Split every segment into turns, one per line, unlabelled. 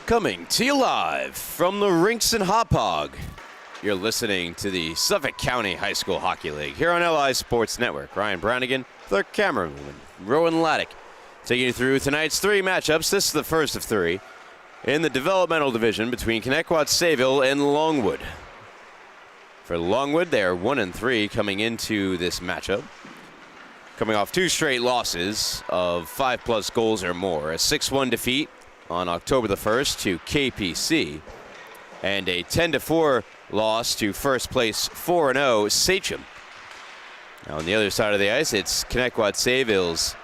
Coming to you live from the rinks in Hauppauge. You're listening to the Suffolk County High School Hockey League here on LI Sports Network. Ryan Brownigan, their cameraman, Rowan Laddick, taking you through tonight's three matchups. This is the first of three in the developmental division between Connetquot, Sayville, and Longwood. For Longwood, they are 1-3 coming into this matchup, coming off two straight losses of 5+ goals or more. A 6-1 defeat on October the 1st to KPC, and a 10-4 loss to first place 4-0 SCHSHL. Now on the other side of the ice, it's Connetquot Sayville's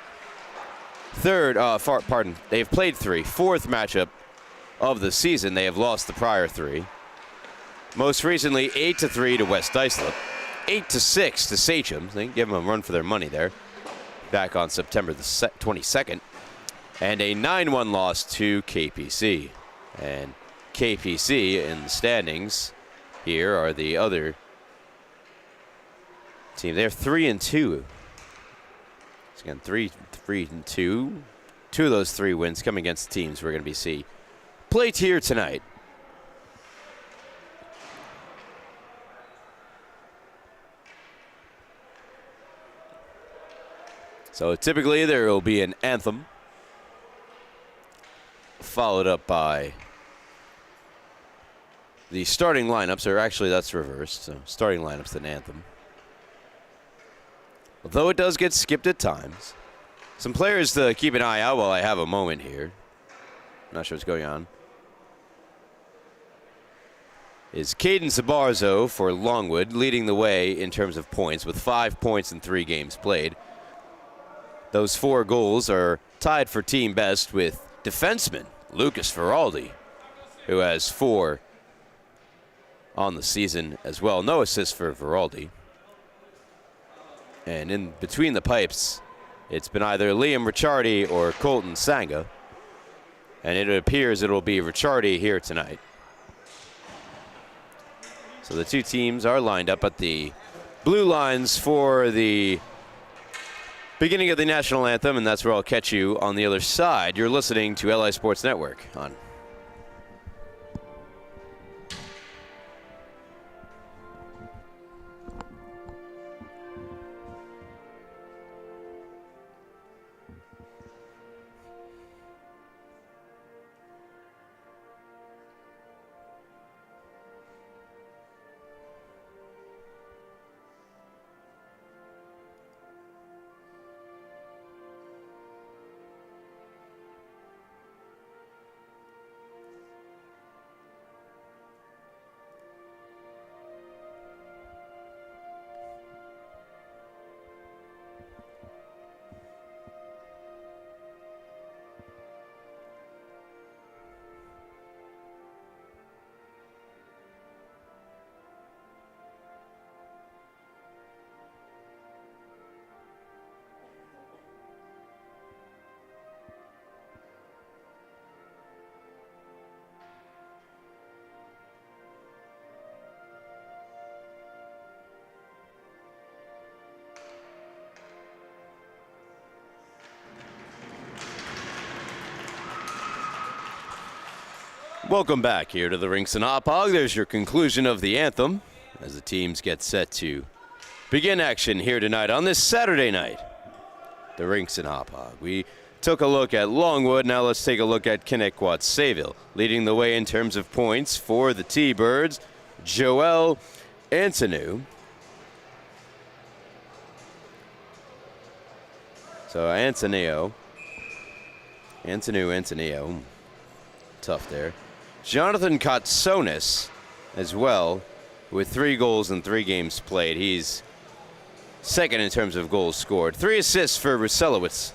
they've played fourth matchup of the season. They have lost the prior three. Most recently, 8-3 to West Islip, 8-6 to SCHSHL. They give them a run for their money there, back on September the 22nd. And a 9-1 loss to KPC. And KPC in the standings here are the other team. They're 3-2. So again, 3-2. Two of those three wins come against the teams we're going to be played here tonight. So typically there will be an anthem, followed up by the starting lineups, or actually that's reversed, so starting lineups then anthem. Although it does get skipped at times. Some players to keep an eye out while I have a moment here. Not sure what's going on. Is Caden Sabarzo for Longwood, leading the way in terms of points with 5 points in 3 games played. Those 4 goals are tied for team best with defenseman Lucas Feraldi, who has 4 on the season as well. No assists for Feraldi. And in between the pipes, it's been either Liam Ricciardi or Colton Sanga. And it appears it'll be Ricciardi here tonight. So the two teams are lined up at the blue lines for the beginning of the national anthem, and that's where I'll catch you on the other side. You're listening to LI Sports Network on Welcome back here to the rinks in Hauppauge. There's your conclusion of the anthem as the teams get set to begin action here tonight on this Saturday night. The rinks in Hauppauge. We took a look at Longwood. Now let's take a look at Connetquot Sayville. Leading the way in terms of points for the T-Birds, Joel Antonu. So Antonio. Tough there. Jonathan Kotsonis as well, with 3 goals in 3 games played. He's second in terms of goals scored. 3 assists for Ruselowitz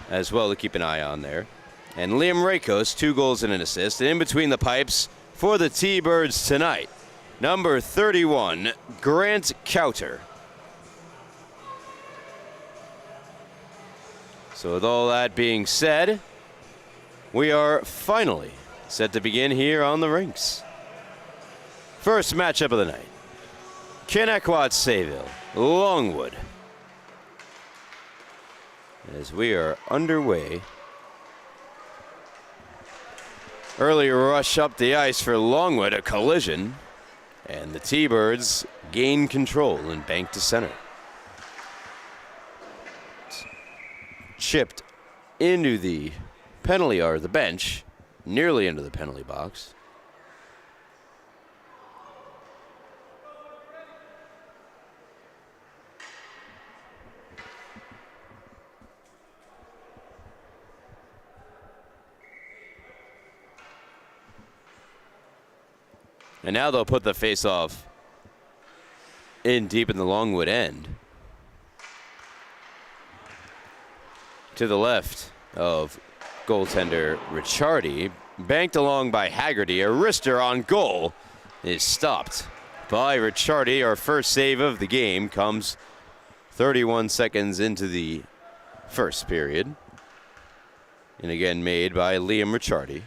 as well to keep an eye on there. And Liam Rakos, 2 goals and an assist. And in between the pipes for the T-Birds tonight, number 31, Grant Cowter. So with all that being said, we are finally set to begin here on the rinks. First matchup of the night, Connetquot Sayville, Longwood. As we are underway Early rush up the ice for Longwood, a collision, and the T-Birds gain control and bank to center. Chipped into the penalty or the bench, nearly into the penalty box. And now they'll put the face-off in deep in the Longwood end. To the left of goaltender Ricciardi. Banked along by Haggerty. A wrister on goal is stopped by Ricciardi. Our first save of the game comes 31 seconds into the first period. And again made by Liam Ricciardi.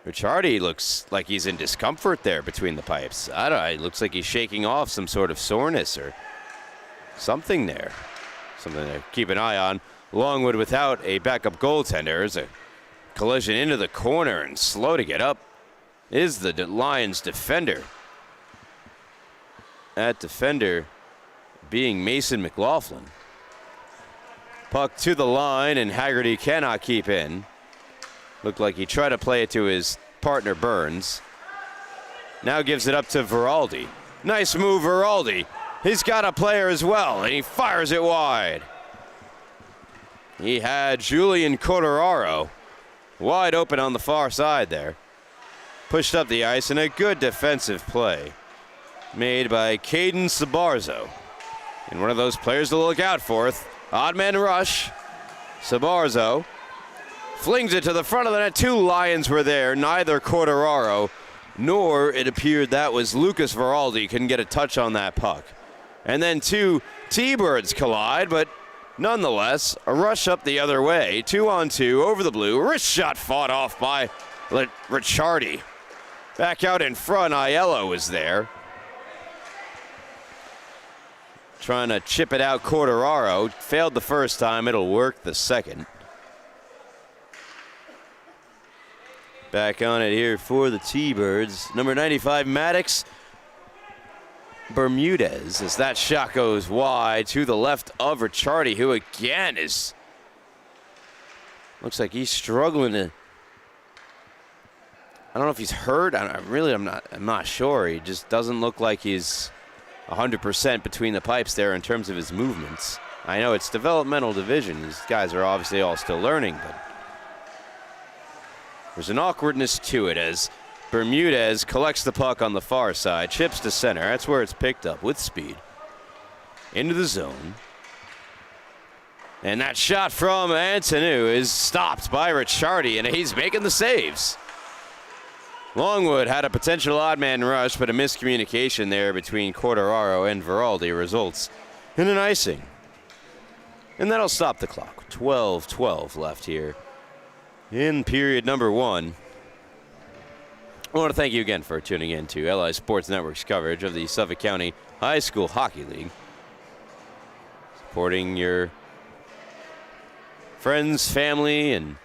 Ricciardi looks like he's in discomfort there between the pipes. I don't know, it looks like he's shaking off some sort of soreness or something there. Something to keep an eye on. Longwood without a backup goaltender. Is a collision into the corner and slow to get up is the Lions defender. That defender being Mason McLaughlin. Puck to the line and Haggerty cannot keep in. Looked like he tried to play it to his partner Burns. Now gives it up to Veraldi. Nice move, Veraldi. He's got a player as well, and he fires it wide. He had Julian Cotteraro wide open on the far side there. Pushed up the ice, and a good defensive play made by Caden Sabarzo. And one of those players to look out for. Odd man rush. Sabarzo flings it to the front of the net. Two Lions were there, neither Cotteraro nor it appeared that was Lucas Veraldi couldn't get a touch on that puck. And then two T-Birds collide, but nonetheless, a rush up the other way. 2-on-2 over the blue. Wrist shot fought off by Ricciardi. Back out in front, Aiello was there. Trying to chip it out, Cotteraro. Failed the first time, it'll work the second. Back on it here for the T-Birds. Number 95, Maddox Bermudez, as that shot goes wide to the left of Ricciardi, who again is, looks like he's struggling to, I don't know if he's hurt. I'm not sure. He just doesn't look like he's 100% between the pipes there in terms of his movements. I know it's developmental division. These guys are obviously all still learning, but there's an awkwardness to it as Bermudez collects the puck on the far side, chips to center. That's where it's picked up with speed. Into the zone. And that shot from Antonu is stopped by Ricciardi, and he's making the saves. Longwood had a potential odd man rush, but a miscommunication there between Cotteraro and Veraldi results in an icing. And that'll stop the clock. 12-12 left here in period number one. I want to thank you again for tuning in to LI Sports Network's coverage of the Suffolk County High School Hockey League. Supporting your friends, family, and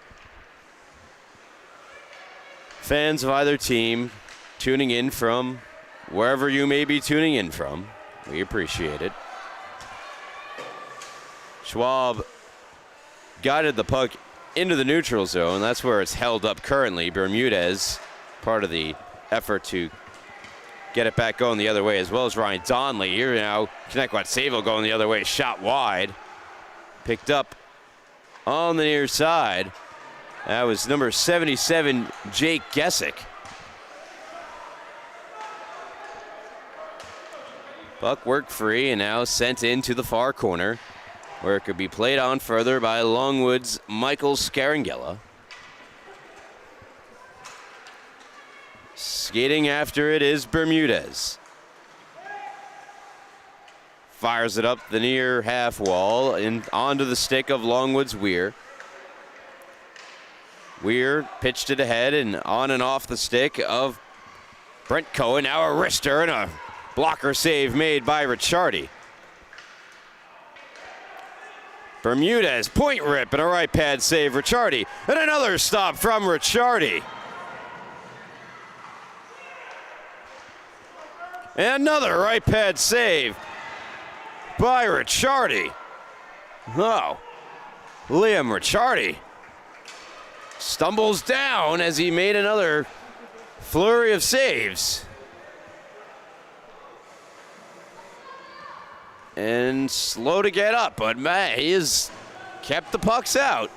fans of either team tuning in from wherever you may be tuning in from. We appreciate it. Schwab guided the puck into the neutral zone. That's where it's held up currently. Bermudez, part of the effort to get it back going the other way, as well as Ryan Donnelly. Here now, Connetquot Sayville going the other way, shot wide. Picked up on the near side. That was number 77, Jake Gessick. Puck worked free and now sent into the far corner, where it could be played on further by Longwood's Michael Scarangella. Skating after it is Bermudez. Fires it up the near half wall and onto the stick of Longwood's Weir. Weir pitched it ahead and on and off the stick of Brent Cohen. Now a wrister and a blocker save made by Ricciardi. Bermudez, point rip and a right pad save. Ricciardi, and another stop from Ricciardi. And another right pad save by Ricciardi. Oh, Liam Ricciardi stumbles down as he made another flurry of saves. And slow to get up, but man, he has kept the pucks out.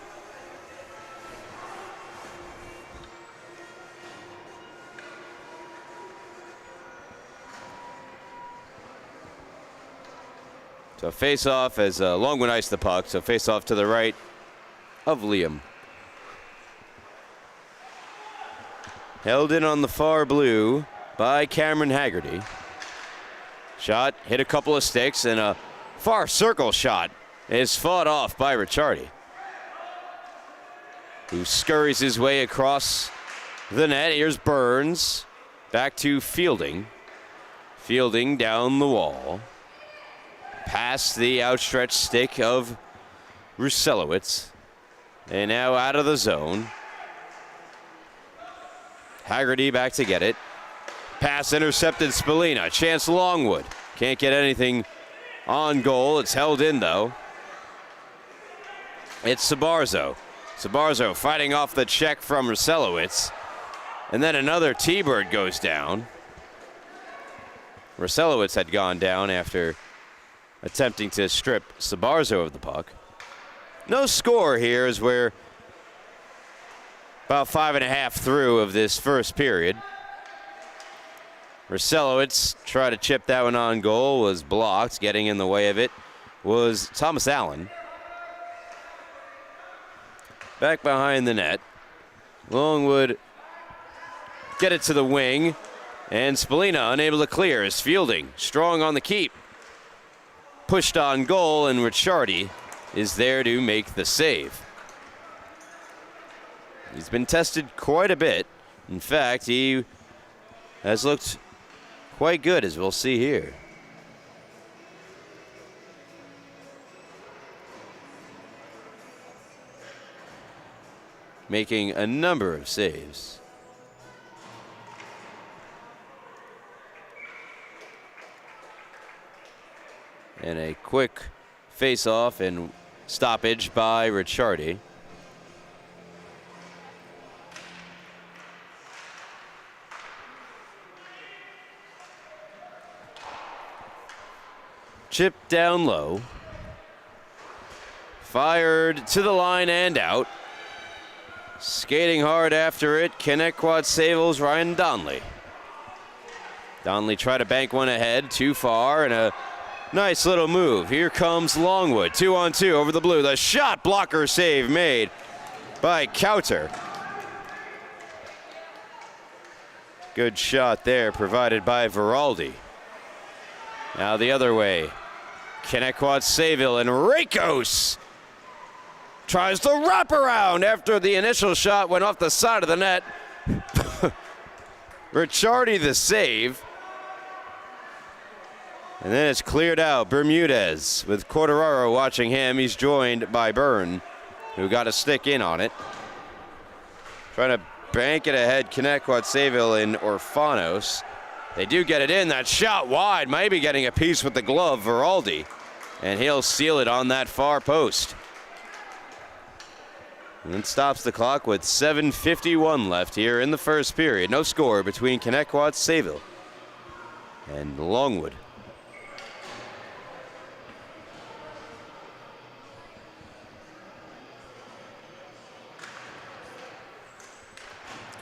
So face off as Longwood iced the puck, so face off to the right of Liam. Held in on the far blue by Cameron Haggerty. Shot hit a couple of sticks, and a far circle shot is fought off by Ricciardi, who scurries his way across the net. Here's Burns, back to Fielding. Fielding down the wall, past the outstretched stick of Ruselowitz, and now out of the zone. Haggerty back to get it. Pass intercepted, Spallina. Chance Longwood. Can't get anything on goal. It's held in, though. It's Sabarzo. Sabarzo fighting off the check from Ruselowitz. And then another T-Bird goes down. Ruselowitz had gone down after attempting to strip Sabarzo of the puck. No score here as we're about 5.5 through of this first period. Ruselowitz tried to chip that one on goal, was blocked. Getting in the way of it was Thomas Allen. Back behind the net. Longwood get it to the wing, and Spallina unable to clear as Fielding strong on the keep. Pushed on goal, and Ricciardi is there to make the save. He's been tested quite a bit. In fact, he has looked quite good, as we'll see here. Making a number of saves. And a quick face-off and stoppage by Ricciardi. Chip down low. Fired to the line and out. Skating hard after it, Connetquot Sayville's Ryan Donnelly. Donnelly tried to bank one ahead, too far, and a nice little move. Here comes Longwood, 2-on-2 over the blue. The shot blocker save made by Kauter. Good shot there provided by Veraldi. Now the other way. Connetquot Sayville, and Rakos tries to wrap around after the initial shot went off the side of the net. Ricciardi the save. And then it's cleared out. Bermudez with Corderaro watching him. He's joined by Byrne, who got a stick in on it. Trying to bank it ahead, Connetquot Sayville and Orfanos. They do get it in. That shot wide, maybe getting a piece with the glove, Veraldi. And he'll seal it on that far post. And then stops the clock with 7:51 left here in the first period. No score between Connetquot Sayville and Longwood.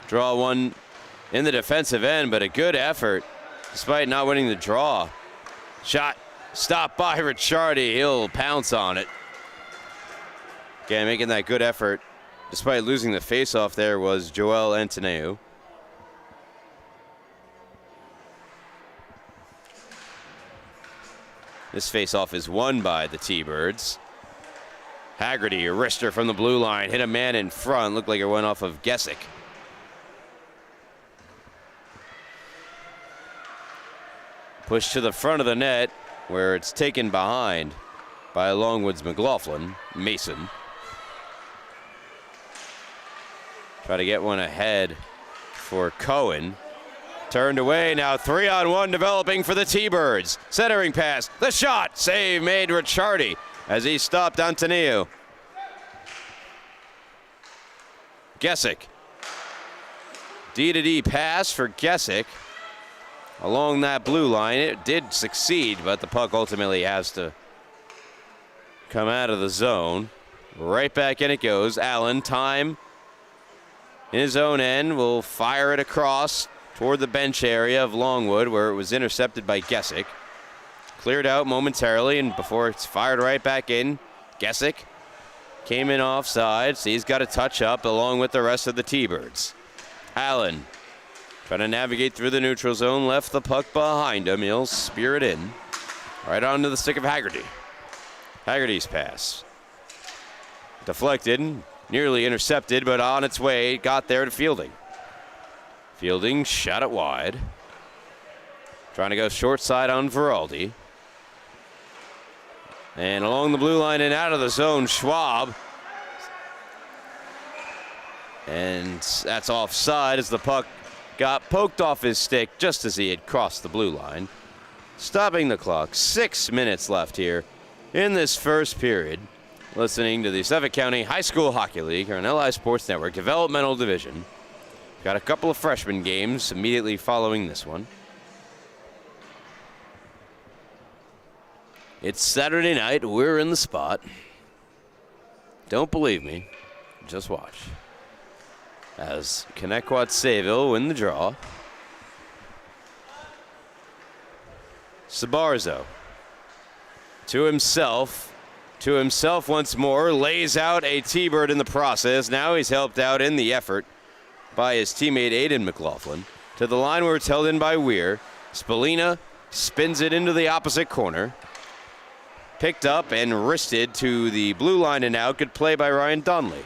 Draw one in the defensive end, but a good effort despite not winning the draw. Shot stopped by Ricciardi. He'll pounce on it. Again, making that good effort despite losing the faceoff there was Joel Antoneu. This faceoff is won by the T-Birds. Haggerty, a wrister from the blue line, hit a man in front. Looked like it went off of Gesick. Push to the front of the net where it's taken behind by Longwood's Mason. Try to get one ahead for Cohen. Turned away, now 3-on-1 developing for the T-Birds. Centering pass, the shot, save made Ricciardi as he stopped Antonio. Gesick. D-to-D pass for Gesick along that blue line. It did succeed, but the puck ultimately has to come out of the zone. Right back in it goes. Allen, time in his own end, will fire it across toward the bench area of Longwood, where it was intercepted by Gesick. Cleared out momentarily, and before it's fired right back in, Gesick came in offside, so he's got to touch up along with the rest of the T-Birds. Allen trying to navigate through the neutral zone, left the puck behind him. He'll spear it in right onto the stick of Haggerty. Haggerty's pass deflected, nearly intercepted, but on its way, got there to Fielding. Fielding shot it wide. Trying to go short side on Veraldi. And along the blue line and out of the zone, Schwab. And that's offside as the puck got poked off his stick just as he had crossed the blue line. Stopping the clock. 6 minutes left here in this first period. Listening to the Suffolk County High School Hockey League here on LI Sports Network, Developmental Division. Got a couple of freshman games immediately following this one. It's Saturday night. We're in the spot. Don't believe me. Just watch. As Connetquot Sayville win the draw. Sabarzo to himself once more, lays out a T-Bird in the process. Now he's helped out in the effort by his teammate Aiden McLaughlin. To the line where it's held in by Weir. Spallina spins it into the opposite corner. Picked up and wristed to the blue line and out. Good play by Ryan Donnelly.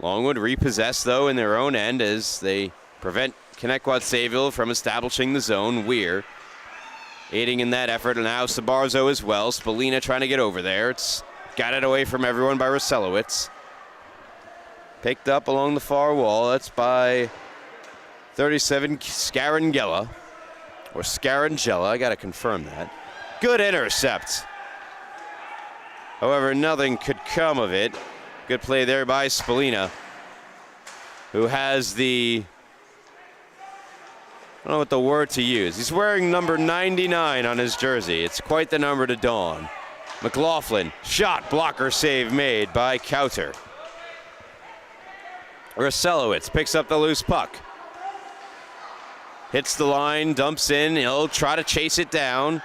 Longwood repossessed, though, in their own end as they prevent Connetquot Sayville from establishing the zone. Weir aiding in that effort, and now Sabarzo as well. Spallina trying to get over there. It's got it away from everyone by Ruselowitz. Picked up along the far wall. That's by 37 Scarangella. Or Scarangella, I got to confirm that. Good intercept. However, nothing could come of it. Good play there by Spallina, who has the, I don't know what the word to use. He's wearing number 99 on his jersey. It's quite the number to don. McLaughlin, shot, blocker save made by Kauter. Ruselowitz picks up the loose puck. Hits the line, dumps in, he'll try to chase it down.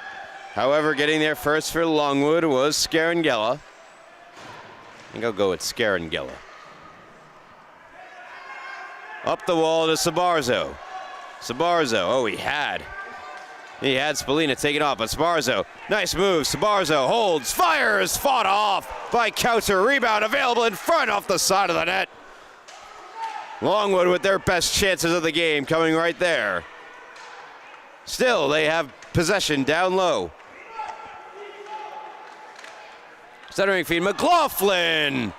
However, getting there first for Longwood was Scarangella. I think I'll go with Scarangella. Up the wall to Sabarzo. Sabarzo, he had Spallina taken off, but Sabarzo, nice move. Sabarzo holds, fires, fought off by Kauter. Rebound available in front off the side of the net. Longwood with their best chances of the game coming right there. Still, they have possession down low. Centering feed, McLaughlin!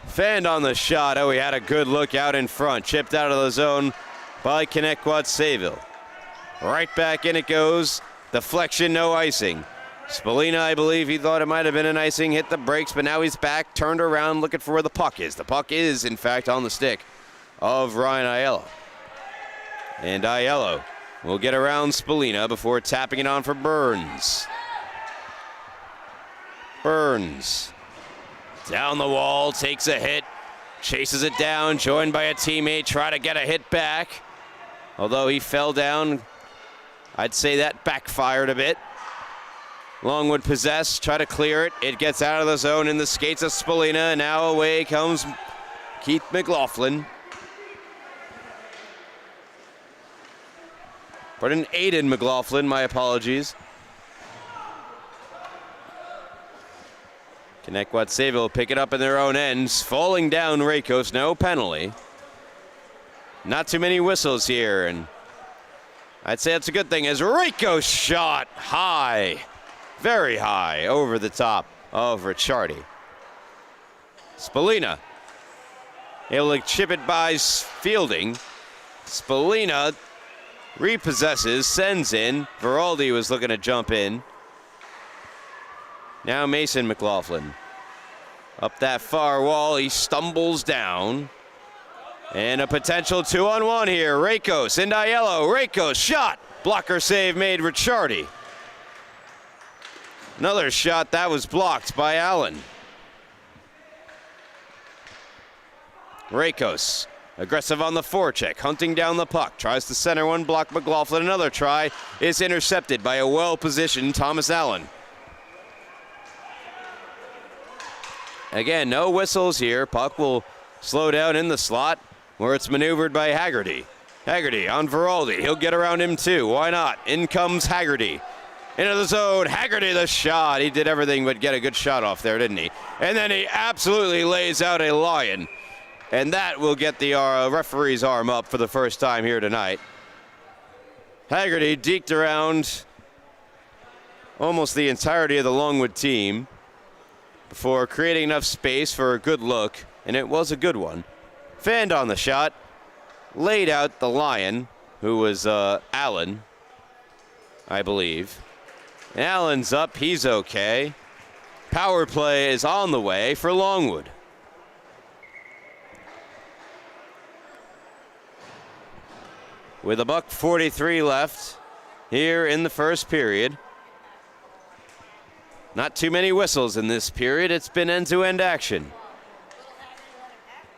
Fanned on the shot. He had a good look out in front. Chipped out of the zone by Connetquot Sayville. Right back in it goes. Deflection, no icing. Spallina, I believe he thought it might have been an icing, hit the brakes, but now he's back, turned around, looking for where the puck is. The puck is, in fact, on the stick of Ryan Aiello. And Aiello will get around Spallina before tapping it on for Burns. Burns down the wall, takes a hit, chases it down, joined by a teammate, try to get a hit back. Although he fell down, I'd say that backfired a bit. Longwood possessed, try to clear it. It gets out of the zone in the skates of Spallina, and now away comes Keith McLaughlin. Pardon, Aiden McLaughlin, my apologies. Connetquot Sayville pick it up in their own ends. Falling down Rakos, no penalty. Not too many whistles here, and I'd say that's a good thing as Rakos shot high. very high over the top of Ricciardi. Spallina able to chip it by Fielding. Spallina repossesses, sends in. Veraldi was looking to jump in. Now Mason McLaughlin. Up that far wall, he stumbles down. And a potential 2-on-1 here. Rakos into Aiello. Rakos shot. Blocker save made Ricciardi. Another shot that was blocked by Allen. Rakos aggressive on the forecheck, hunting down the puck. Tries to center one, block McLaughlin. Another try is intercepted by a well-positioned Thomas Allen. Again, no whistles here. Puck will slow down in the slot where it's maneuvered by Haggerty. Haggerty on Veraldi. He'll get around him too. Why not? In comes Haggerty. Into the zone. Haggerty the shot. He did everything but get a good shot off there, didn't he? And then he absolutely lays out a Lion. And that will get the referee's arm up for the first time here tonight. Haggerty deked around almost the entirety of the Longwood team before creating enough space for a good look, and it was a good one. Fanned on the shot, laid out the Lion, who was Allen, I believe. And Allen's up, he's okay. Power play is on the way for Longwood. With $1:43 left here in the first period. Not too many whistles in this period. It's been end-to-end action.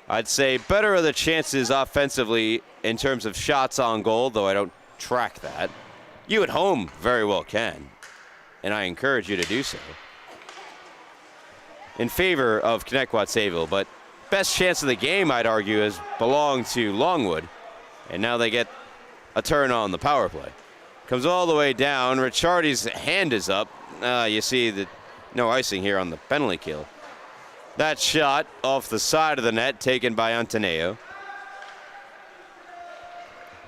I'd say better are the chances offensively in terms of shots on goal, though I don't track that. You at home very well can, and I encourage you to do so. In favor of Connetquot Sayville, but best chance of the game, I'd argue, has belonged to Longwood, and now they get a turn on the power play. Comes all the way down. Ricciardi's hand is up. You see that no icing here on the penalty kill. That shot off the side of the net taken by Antonio.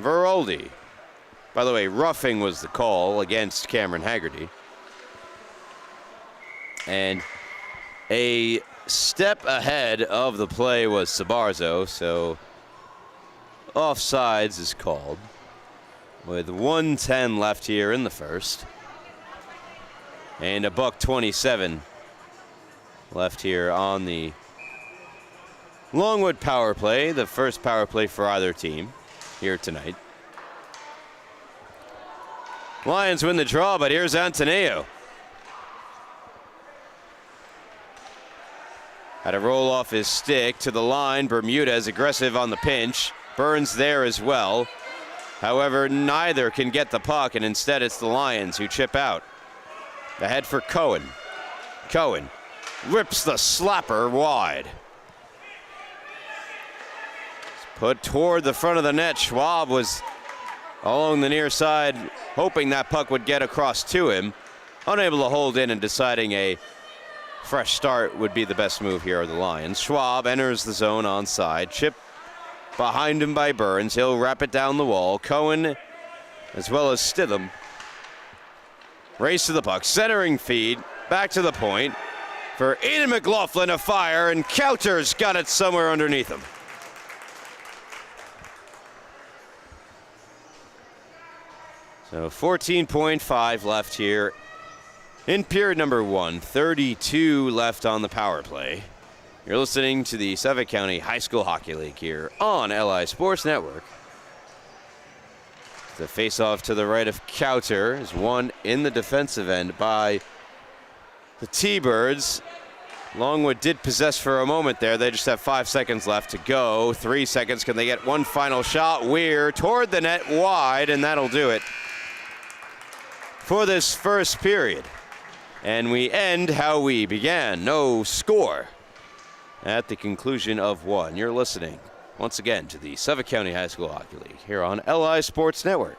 Veraldi. By the way, roughing was the call against Cameron Haggerty. And a step ahead of the play was Sabarzo, so offsides is called with 1:10 left here in the first. And $1:27 left here on the Longwood power play, the first power play for either team here tonight. Lions win the draw, but here's Antonio. Had to roll off his stick to the line. Bermudez aggressive on the pinch. Burns there as well. However, neither can get the puck, and instead it's the Lions who chip out. Ahead for Cohen. Cohen rips the slapper wide. Put toward the front of the net. Schwab was along the near side, hoping that puck would get across to him. Unable to hold in and deciding a fresh start would be the best move here of the Lions. Schwab enters the zone onside. Chip behind him by Burns. He'll wrap it down the wall. Cohen as well as Stitham. Race to the puck. Centering feed. Back to the point for Eden McLaughlin, a fire, and Kauter's got it somewhere underneath him. So 14.5 left here in period number 1. 32 left on the power play. You're listening to the Suffolk County High School Hockey League here on LI Sports Network. The face-off to the right of Kauter is won in the defensive end by the T-Birds. Longwood did possess for a moment there. They just have 5 seconds left to go. 3 seconds. Can they get one final shot? Weir toward the net wide, and that'll do it for this first period. And we end how we began. No score at the conclusion of one. You're listening once again to the Suffolk County High School Hockey League here on LI Sports Network.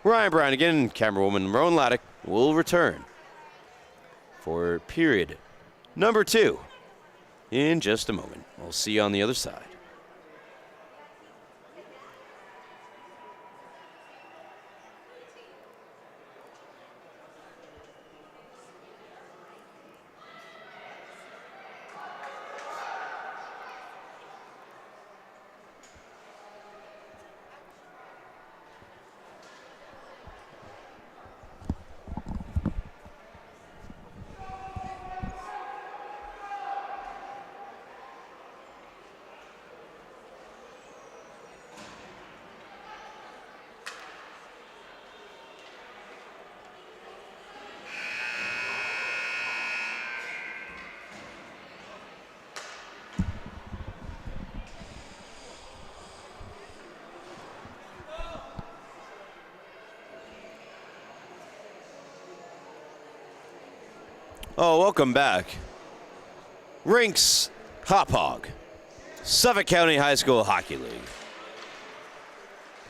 Ryan Brannigan, camerawoman Rowan Laddick will return for period number 2 in just a moment. We'll see you on the other side. Oh, welcome back. Rinks Hop Hog, Suffolk County High School Hockey League.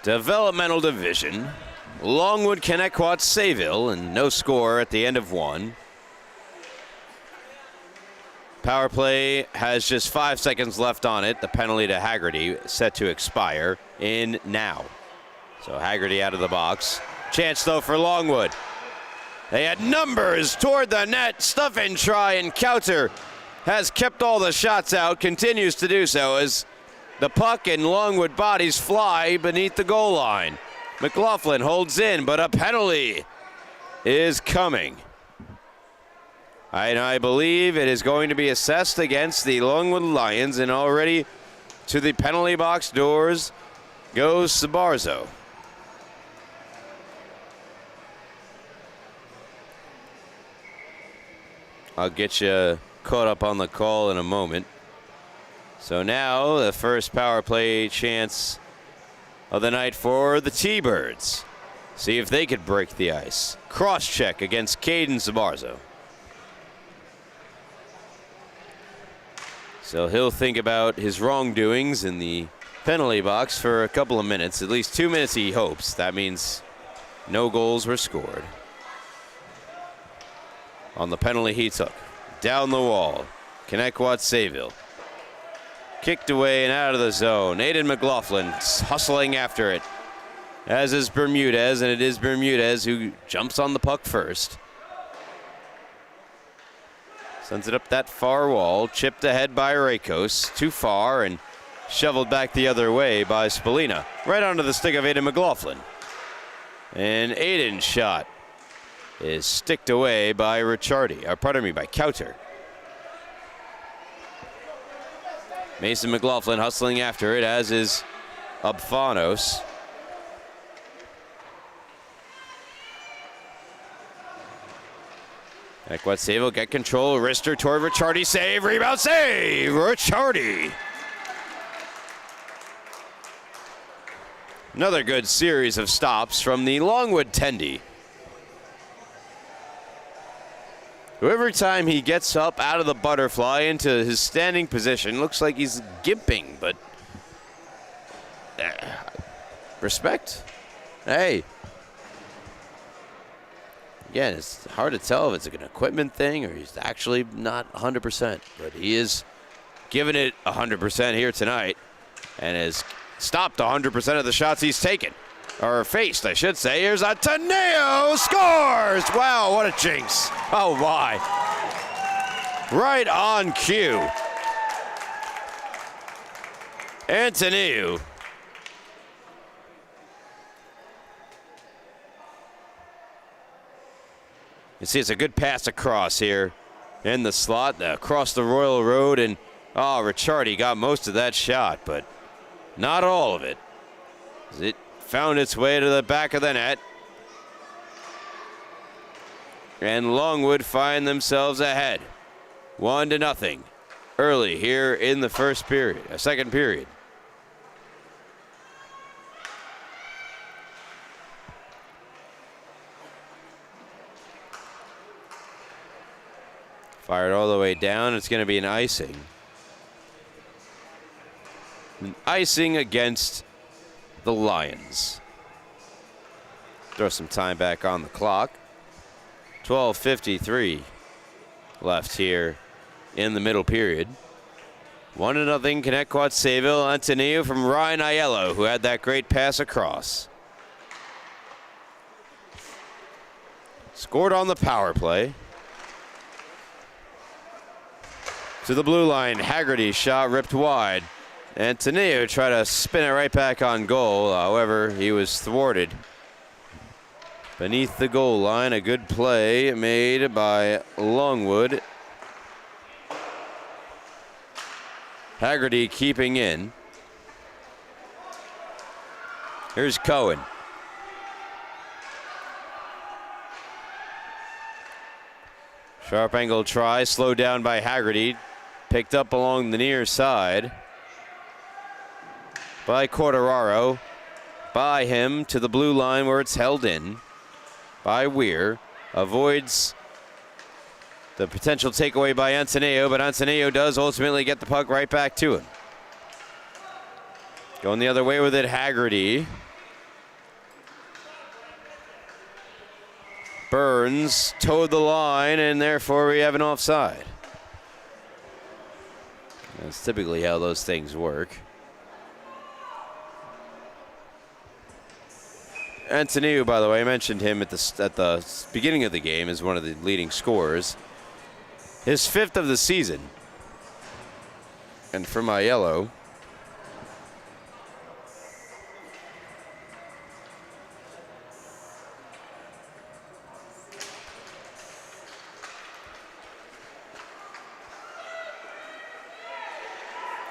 Developmental Division, Longwood, Connetquot, Sayville, and no score at the end of one. Power play has just 5 seconds left on it. The penalty to Haggerty set to expire in now. So Haggerty out of the box. Chance though for Longwood. They had numbers toward the net. Stuff and try, and Counter has kept all the shots out, continues to do so as the puck and Longwood bodies fly beneath the goal line. McLaughlin holds in, but a penalty is coming. And I believe it is going to be assessed against the Longwood Lions, and already to the penalty box doors goes Sabarzo. I'll get you caught up on the call in a moment. So now the first power play chance of the night for the T-Birds. See if they could break the ice. Cross check against Caden Sabarzo. So he'll think about his wrongdoings in the penalty box for a couple of minutes, at least 2 minutes he hopes. That means no goals were scored. On the penalty he took. Down the wall. Connetquot Sayville. Kicked away and out of the zone. Aiden McLaughlin hustling after it. As is Bermudez, and it is Bermudez who jumps on the puck first. Sends it up that far wall. Chipped ahead by Rakos. Too far and shoveled back the other way by Spallina. Right onto the stick of Aiden McLaughlin. And Aiden's shot is sticked away by by Counter. Mason McLaughlin hustling after it, as is Abfanos. Connetquot Sayville get control. Wrister toward Ricciardi. Save. Rebound save. Ricciardi. Another good series of stops from the Longwood Tendy. Who every time he gets up out of the butterfly into his standing position looks like he's gimping, but respect. Hey. Again, it's hard to tell if it's like an equipment thing or he's actually not 100%, but he is giving it 100% here tonight and has stopped 100% of the shots he's taken. Or faced, I should say. Here's Ateneo, scores! Wow, what a jinx. Oh, my. Right on cue. Antonio. You see, it's a good pass across here in the slot, across the Royal Road, and, Ricciardi got most of that shot, but not all of it. It found its way to the back of the net. And Longwood find themselves ahead. 1-0 early here in the second period. Fired all the way down. It's going to be an icing. An icing against the Lions. Throw some time back on the clock. 12:53 left here in the middle period. 1-0 Connetquot Sayville. Antonio from Ryan Aiello, who had that great pass across. Scored on the power play. To the blue line, Haggerty's shot ripped wide. Antonio tried to spin it right back on goal. However, he was thwarted beneath the goal line. A good play made by Longwood. Haggerty keeping in. Here's Cohen. Sharp angle try, slowed down by Haggerty. Picked up along the near side by Quartararo. By him to the blue line where it's held in by Weir. Avoids the potential takeaway by Antonio, but Antonio does ultimately get the puck right back to him. Going the other way with it, Haggerty. Burns towed the line, and therefore we have an offside. That's typically how those things work. Antonio, by the way, I mentioned him at the beginning of the game as one of the leading scorers. His 5th of the season. And for my yellow,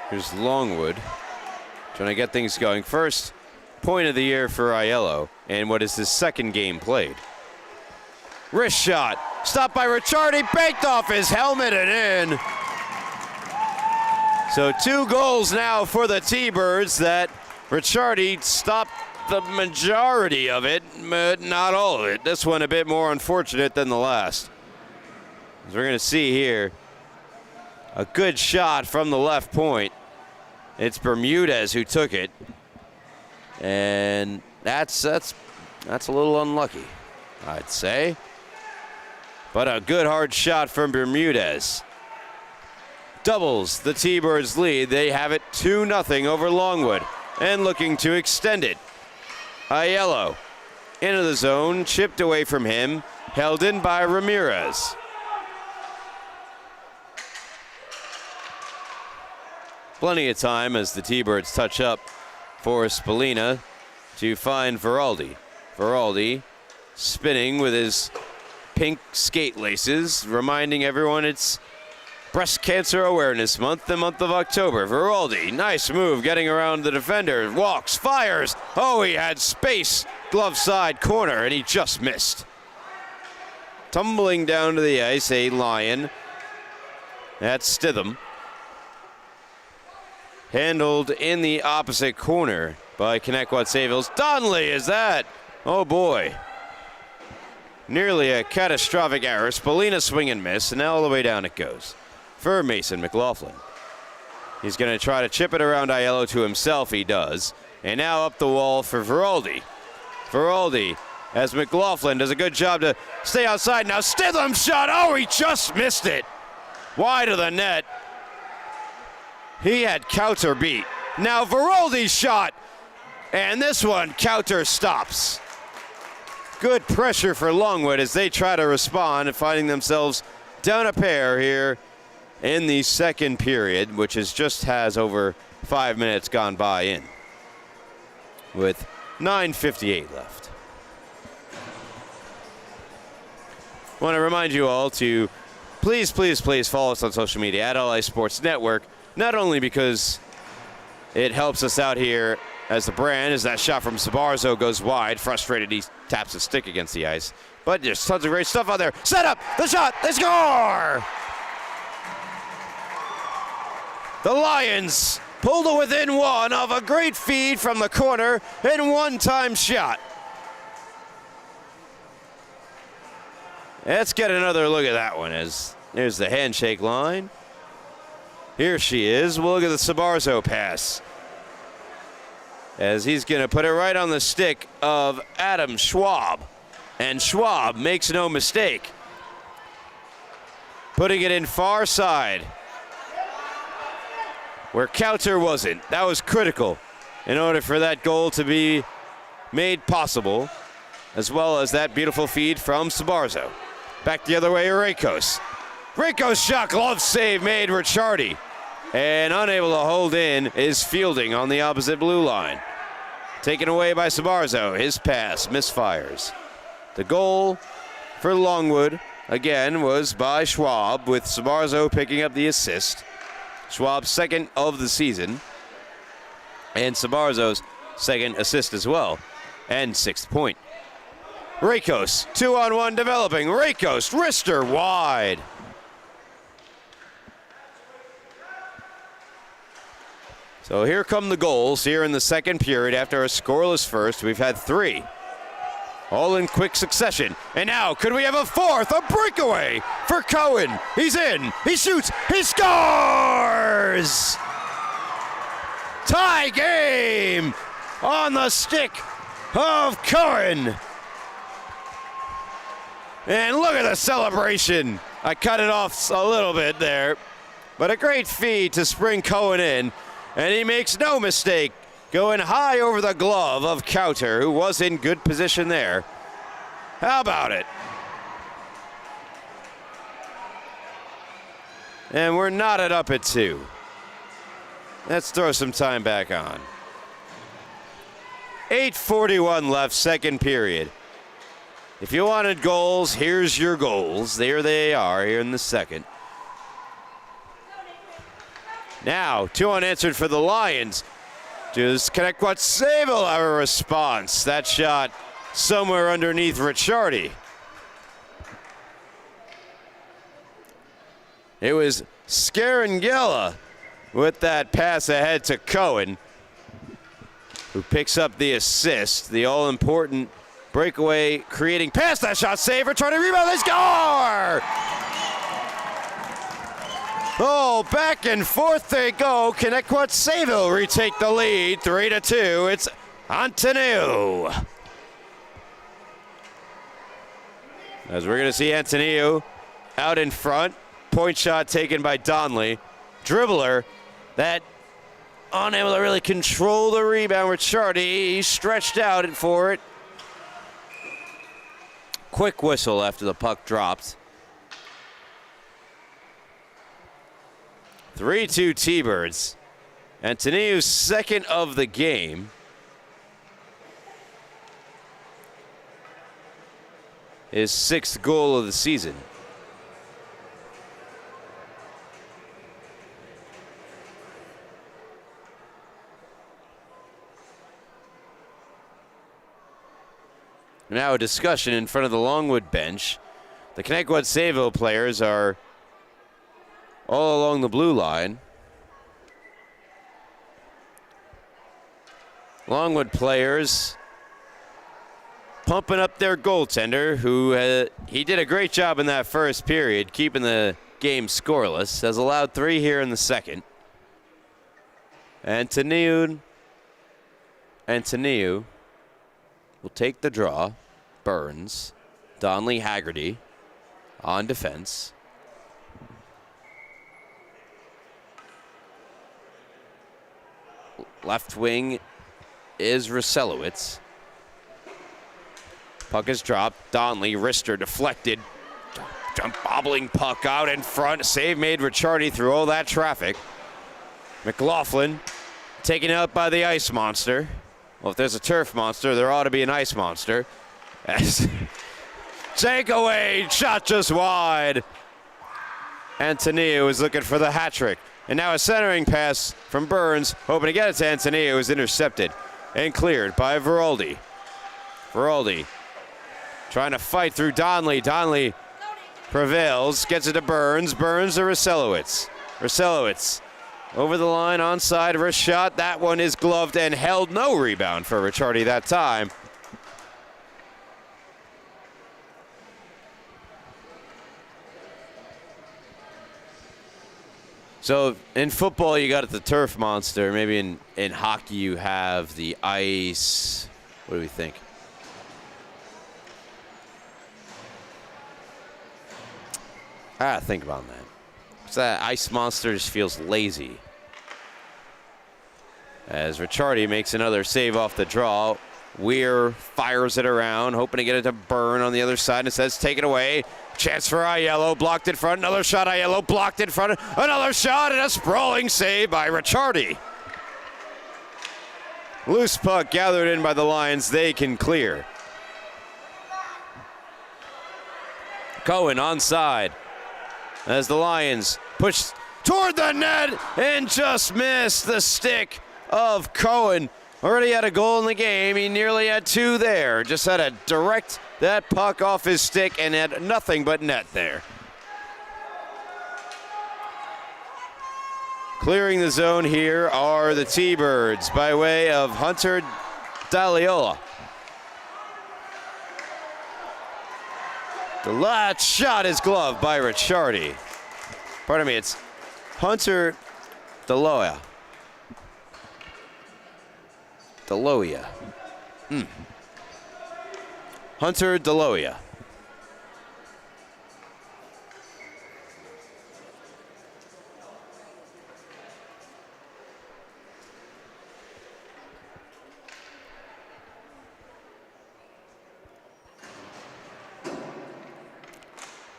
here's Longwood trying to get things going. First point of the year for Aiello, and what is his 2nd game played. Wrist shot, stopped by Ricciardi, baked off his helmet and in. So 2 goals now for the T-Birds. That Ricciardi stopped the majority of it, but not all of it. This one a bit more unfortunate than the last. As we're going to see here, a good shot from the left point. It's Bermudez who took it. And that's a little unlucky, I'd say. But a good hard shot from Bermudez. Doubles the T-Birds lead. They have it 2-0 over Longwood and looking to extend it. Aiello into the zone, chipped away from him, held in by Ramirez. Plenty of time as the T-Birds touch up for Spallina to find Veraldi. Veraldi spinning with his pink skate laces, reminding everyone it's Breast Cancer Awareness Month, the month of October. Veraldi, nice move, getting around the defender, walks, fires. Oh, he had space, glove side corner, and he just missed. Tumbling down to the ice, a Lion. That's Stitham. Handled in the opposite corner by Connetquot Sayville's Donnelly. Is that? Oh boy. Nearly a catastrophic error. Spallina swing and miss, and now all the way down it goes for Mason McLaughlin. He's going to try to chip it around Aiello to himself. He does. And now up the wall for Veraldi. Veraldi, as McLaughlin does a good job to stay outside. Now Stitham shot. Oh, he just missed it. Wide of the net. He had Kauter beat. Now Veraldi's shot. And this one, Kauter stops. Good pressure for Longwood as they try to respond and finding themselves down a pair here in the 2nd period, which has over 5 minutes gone by in, with 9:58 left. Want to remind you all to please follow us on social media at LI Sports Network, not only because it helps us out here as the brand, as that shot from Sabarzo goes wide. Frustrated, he taps his stick against the ice. But there's tons of great stuff out there. Set up, the shot, they score! The Lions pulled to within 1 of a great feed from the corner and one-time shot. Let's get another look at that one as there's the handshake line. Here she is. We'll look at the Sabarzo pass, as he's going to put it right on the stick of Adam Schwab. And Schwab makes no mistake, putting it in far side where Kauter wasn't. That was critical in order for that goal to be made possible, as well as that beautiful feed from Sabarzo. Back the other way, Rakos. Rakos shot, glove save made Ricciardi. And unable to hold in is Fielding on the opposite blue line. Taken away by Sabarzo. His pass misfires. The goal for Longwood, again, was by Schwab, with Sabarzo picking up the assist. Schwab's 2nd of the season, and Sabarzo's 2nd assist as well, and 6th point. Rakos, 2-on-1 developing. Rakos, wrister wide. So here come the goals here in the 2nd period after a scoreless first. We've had 3. all in quick succession. And now, could we have a fourth? A breakaway for Cohen. He's in. He shoots. He scores! Tie game on the stick of Cohen. And look at the celebration. I cut it off a little bit there. But a great feed to spring Cohen in. And he makes no mistake, going high over the glove of Kauter, who was in good position there. How about it? And we're knotted up at 2. Let's throw some time back on. 8:41 left, second period. If you wanted goals, here's your goals. There they are here in the second. Now, 2 unanswered for the Lions. Does Connetquot Sayville have a response? That shot somewhere underneath Ricciardi. It was Scarangella with that pass ahead to Cohen, who picks up the assist. The all-important breakaway creating pass. That shot saved. Ricciardi rebound. They score! Oh, back and forth they go. Connetquot Sayville retake the lead, 3-2. It's Antoniou. As we're going to see Antoniou out in front. Point shot taken by Donnelly. Dribbler that unable to really control the rebound. Ricciardi, he stretched out for it. Quick whistle after the puck dropped. 3-2 T-Birds. Antoniou's second of the game. His 6th goal of the season. Now a discussion in front of the Longwood bench. The Connetquot Sayville players are all along the blue line. Longwood players pumping up their goaltender, who he did a great job in that first period, keeping the game scoreless. Has allowed 3 here in the second. Antoniou will take the draw. Burns, Donnelly, Haggerty on defense. Left wing is Ruselowitz. Puck is dropped. Donnelly, wrister deflected. Jump bobbling puck out in front. Save made Ricciardi through all that traffic. McLaughlin taken out by the ice monster. Well, if there's a turf monster, there ought to be an ice monster. As takeaway, shot just wide. Antoniou is looking for the hat trick. And now a centering pass from Burns, hoping to get it to Antoniou, is intercepted and cleared by Veroldi. Veroldi trying to fight through Donnelly. Donnelly prevails, gets it to Burns. Burns to Ruselowitz. Ruselowitz over the line, onside, wrist shot. That one is gloved and held. No rebound for Ricciardi that time. So in football, you got the turf monster. Maybe in hockey, you have the ice. What do we think? Think about that. So that ice monster just feels lazy. As Ricciardi makes another save off the draw. Weir fires it around, hoping to get it to Burn on the other side. It says take it away. Chance for Aiello, blocked in front. Another shot, Aiello blocked in front. Another shot and a sprawling save by Ricciardi. Loose puck gathered in by the Lions. They can clear. Cohen onside as the Lions push toward the net and just missed the stick of Cohen. Already had a goal in the game. He nearly had 2 there. Just had to direct that puck off his stick and had nothing but net there. Clearing the zone here are the T-Birds by way of Hunter D'Aliola. The last shot is gloved by Ricciardi. Pardon me, it's Hunter Deloia. Hunter Deloia.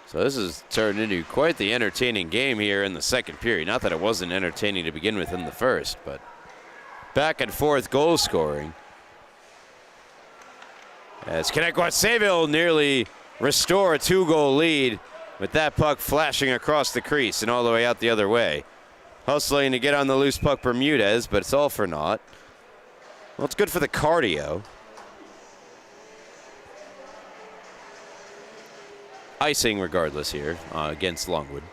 So this has turned into quite the entertaining game here in the second period. Not that it wasn't entertaining to begin with in the first, but back and forth goal scoring. As Connetquot Sayville nearly restore a 2-goal lead with that puck flashing across the crease and all the way out the other way. Hustling to get on the loose puck Bermudez, but it's all for naught. Well, it's good for the cardio. Icing regardless here against Longwood.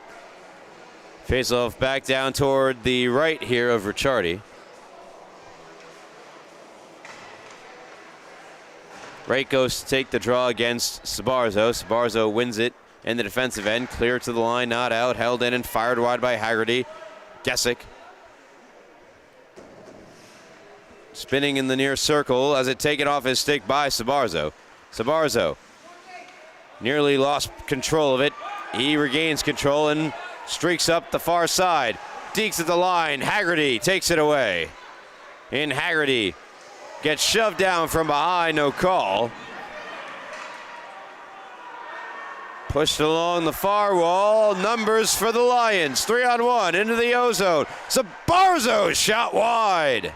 Face-off back down toward the right here of Ricciardi. Right goes to take the draw against Sabarzo. Sabarzo wins it in the defensive end. Clear to the line, not out. Held in and fired wide by Haggerty. Gesick. Spinning in the near circle as it taken off his stick by Sabarzo. Sabarzo nearly lost control of it. He regains control and streaks up the far side. Deeks at the line. Haggerty takes it away. And Haggerty gets shoved down from behind, no call. Pushed along the far wall. Numbers for the Lions. 3-on-1 into the O-zone. Sabarzo shot wide.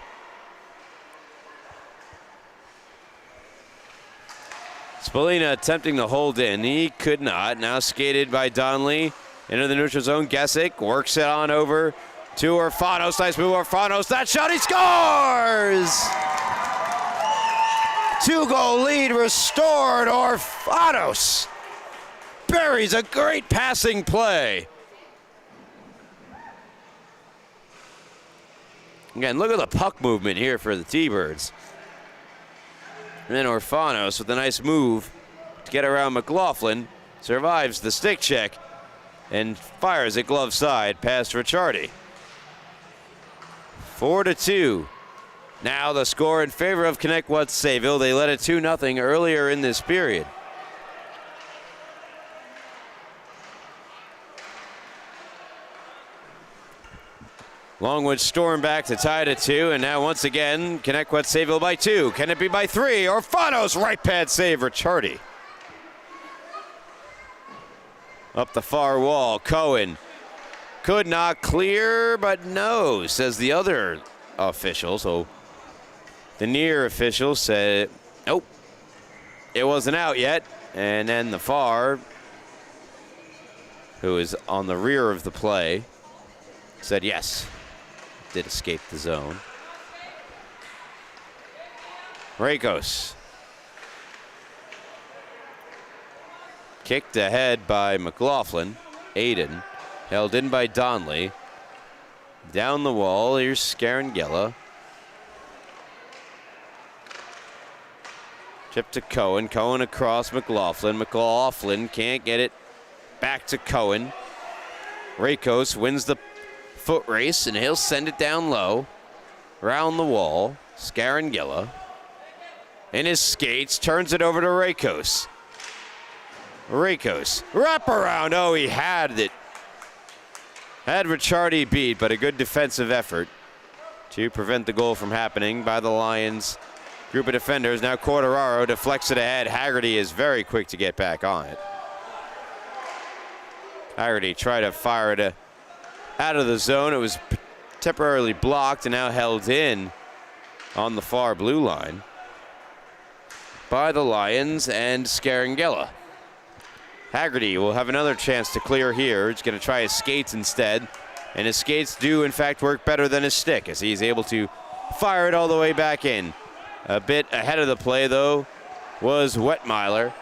Spallina attempting to hold in. He could not. Now skated by Donnelly into the neutral zone. Gesick works it on over to Orfanos. Nice move, Orfanos. That shot, he scores! 2-goal lead restored. Orfanos buries a great passing play. Again, look at the puck movement here for the T-Birds. And then Orfanos with a nice move to get around McLaughlin. Survives the stick check and fires it glove side past Ricciardi. 4-2. Now the score in favor of Connetquot Sayville. They led it 2-0 earlier in this period. Longwood storm back to tie it at 2, and now once again, Connetquot Sayville by 2. Can it be by 3? Orfanos right pad save, Ricciardi. Up the far wall, Cohen could not clear, but no, says the other official. So the near official said, nope, it wasn't out yet. And then the far, who is on the rear of the play, said yes. Did escape the zone. Rakos. Kicked ahead by McLaughlin. Aiden. Held in by Donnelly. Down the wall, here's Scarangella. Chip to Cohen. Cohen across McLaughlin. McLaughlin can't get it back to Cohen. Rakos wins the foot race, and he'll send it down low. Round the wall. Scarangella. In his skates, turns it over to Rakos. Rakos. Wrap around. Oh, he had it. Had Ricciardi beat, but a good defensive effort to prevent the goal from happening by the Lions group of defenders. Now Quartararo deflects it ahead. Haggerty is very quick to get back on it. Haggerty tried to fire it out of the zone. It was temporarily blocked and now held in on the far blue line by the Lions and Scarangella. Haggerty will have another chance to clear here. He's going to try his skates instead. And his skates do, in fact, work better than his stick as he's able to fire it all the way back in. A bit ahead of the play, though, was Wetmiller.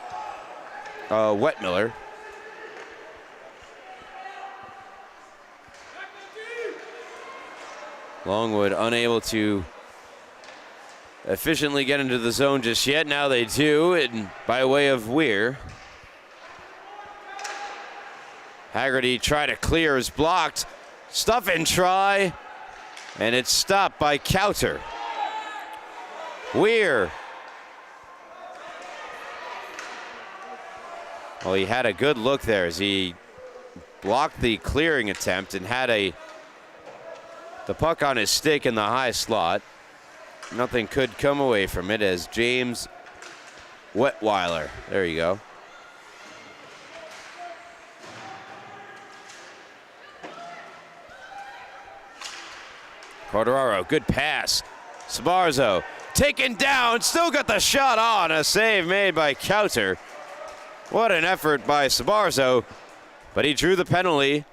Longwood unable to efficiently get into the zone just yet. Now they do, and by way of Weir. Haggerty try to clear is blocked. Stuff and try, and it's stopped by Kauter. Weir. Well, he had a good look there as he blocked the clearing attempt and had the puck on his stick in the high slot. Nothing could come away from it as James Wetweiler, there you go. Corderaro, good pass. Sabarzo taken down, still got the shot on. A save made by Kauter. What an effort by Sabarzo, but he drew the penalty,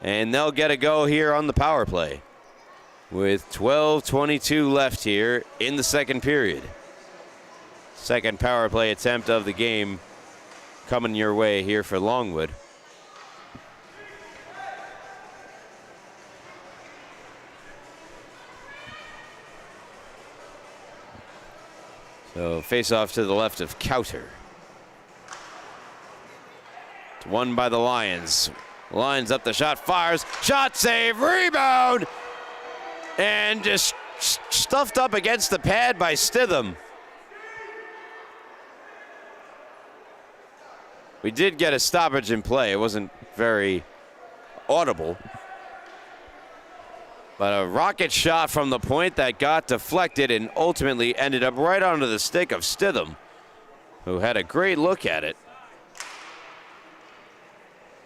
and they'll get a go here on the power play with 12:22 left here in the second period. Second power play attempt of the game coming your way here for Longwood. So face off to the left of Kauter. It's won by the Lions. Lions up the shot, fires, shot save, rebound, and just stuffed up against the pad by Stitham. We did get a stoppage in play. It wasn't very audible. But a rocket shot from the point that got deflected and ultimately ended up right onto the stick of Stitham, who had a great look at it.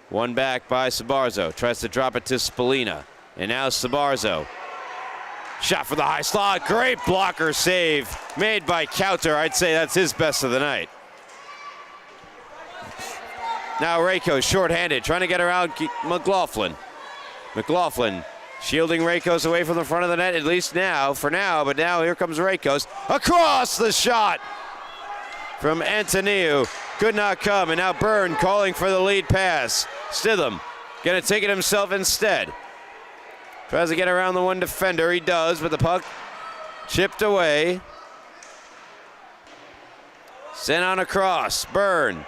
One back by Sabarzo. Tries to drop it to Spallina. And now Sabarzo. Shot for the high slot. Great blocker save made by Kauter. I'd say that's his best of the night. Now Rakos shorthanded, trying to get around McLaughlin. McLaughlin shielding Rakos away from the front of the net, at least now, for now, but now here comes Rakos. Across the shot from Antoniou. Could not come, and now Byrne calling for the lead pass. Stitham gonna take it himself instead. Tries to get around the one defender, he does, but the puck chipped away. Sent on across, Byrne.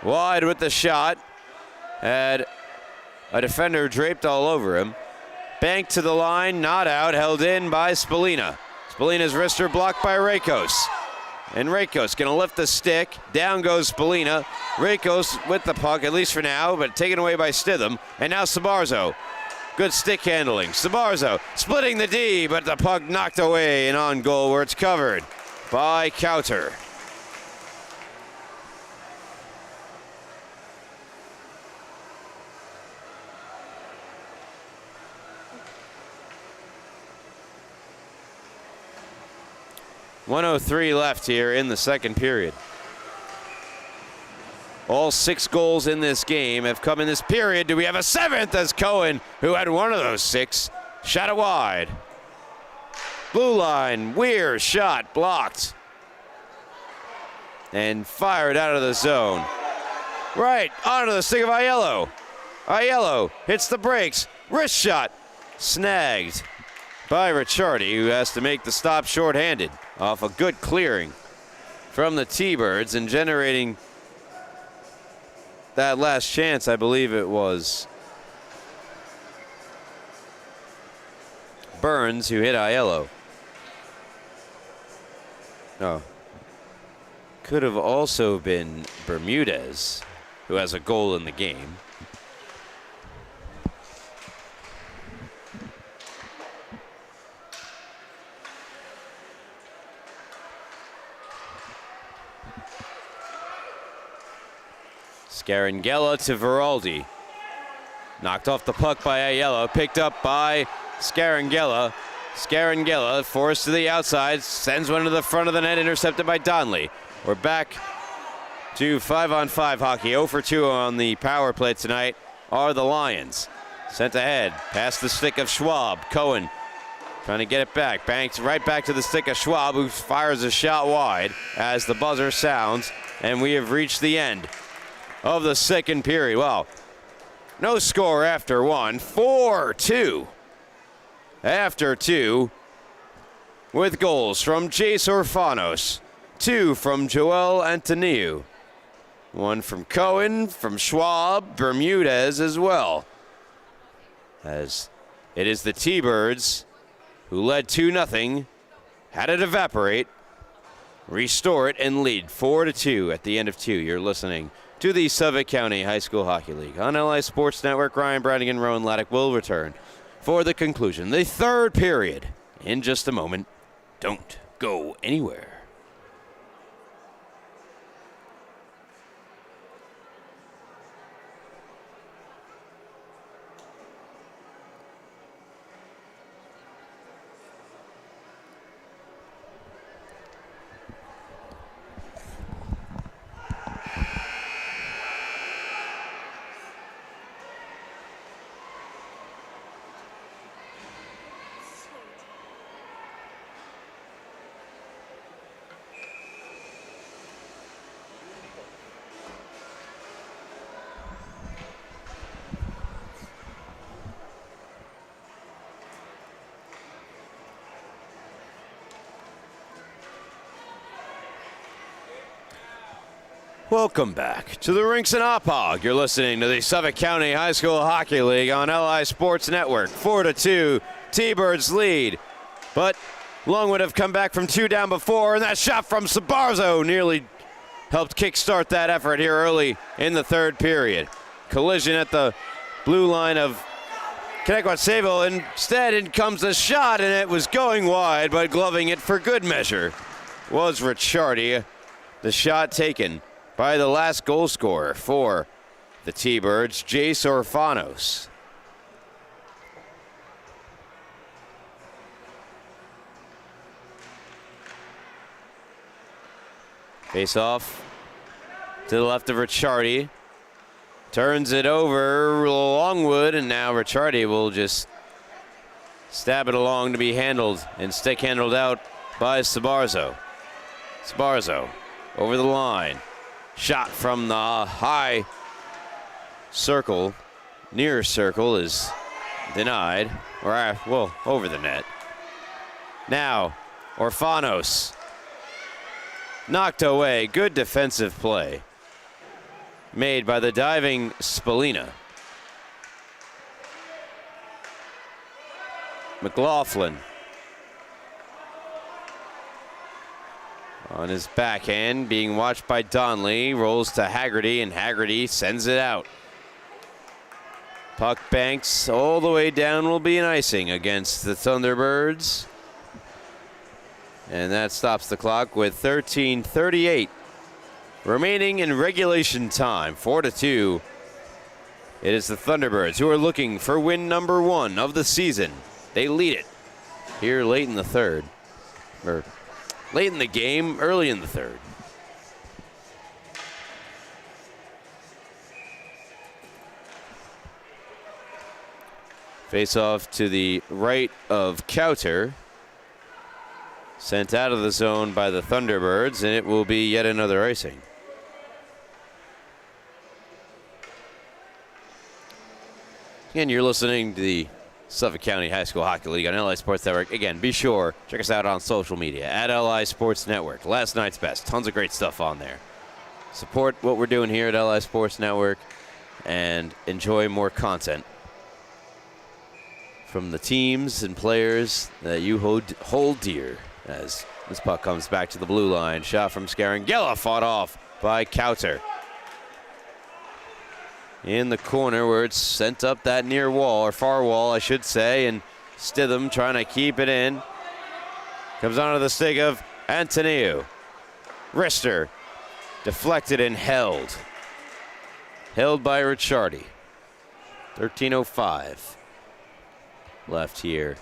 Wide with the shot. Had a defender draped all over him. Banked to the line, not out, held in by Spallina. Spallina's wrister blocked by Rakos. And Rakos gonna lift the stick. Down goes Spallina. Rakos with the puck, at least for now, but taken away by Stitham. And now Sabarzo. Good stick handling. Sabarzo splitting the D, but the puck knocked away and on goal where it's covered by Kauter. .103 left here in the second period. All 6 goals in this game have come in this period. Do we have a 7th as Cohen, who had one of those 6, shot it wide. Blue line, Weir shot blocked. And fired out of the zone. Right, onto the stick of Aiello. Aiello hits the brakes, wrist shot, snagged by Ricciardi, who has to make the stop shorthanded off a good clearing from the T-Birds and generating that last chance. I believe it was Burns who hit Aiello. No. Could have also been Bermudez, who has a goal in the game. Scarangella to Veraldi. Knocked off the puck by Aiello, picked up by Scarangella. Scarangella forced to the outside, sends one to the front of the net, intercepted by Donley. We're back to 5-on-5 hockey. 0 for 2 on the power play tonight are the Lions. Sent ahead, past the stick of Schwab. Cohen trying to get it back. Banks right back to the stick of Schwab, who fires a shot wide as the buzzer sounds. And we have reached the end of the second period. Well, no score after 1. 4-2 after 2, with goals from Jace Orfanos, 2 from Joel Antoniou. One from Cohen, from Schwab, Bermudez as well. As it is the T-Birds who led 2-0, had it evaporate, restore it, and lead 4-2 at the end of 2. You're listening to the Suffolk County High School Hockey League. On LI Sports Network, Ryan Brannigan, Rowan Laddick will return for the conclusion, the third period, in just a moment. Don't go anywhere. Welcome back to the Rinks and Hop. You're listening to the Suffolk County High School Hockey League on LI Sports Network. 4-2, T-Birds lead. But Longwood have come back from 2 down before, and that shot from Sabarzo nearly helped kickstart that effort here early in the third period. Collision at the blue line of Connetquot Sayville. Instead, in comes a shot, and it was going wide, but gloving it for good measure was Ricciardi. The shot taken by the last goal scorer for the T-Birds, Jace Orfanos. Face off to the left of Ricciardi. Turns it over Longwood, and now Ricciardi will just stab it along to be handled and stick handled out by Sabarzo. Sabarzo over the line. Shot from the high circle, near circle, is denied, or well, over the net. Now, Orfanos knocked away. Good defensive play made by the diving Spalina. McLaughlin on his backhand, being watched by Donley, rolls to Haggerty, and Haggerty sends it out. Puck banks all the way down, will be an icing against the Thunderbirds. And that stops the clock with 13:38 remaining in regulation time. 4-2. It is the Thunderbirds who are looking for win number 1 of the season. They lead it here late in the third. Late in the game, early in the third. Face off to the right of Kauter. Sent out of the zone by the Thunderbirds, and it will be yet another icing. Again, you're listening to the Suffolk County High School Hockey League on LI Sports Network. Again, be sure, check us out on social media at LI Sports Network. Last night's best. Tons of great stuff on there. Support what we're doing here at LI Sports Network and enjoy more content from the teams and players that you hold dear. As this puck comes back to the blue line. Shot from Scarangella, fought off by Kauter. In the corner where it's sent up that near wall, or far wall, I should say, and Stitham trying to keep it in. Comes onto the stick of Antoniou. Wrister deflected and held. Held by Ricciardi. 13:05 left here.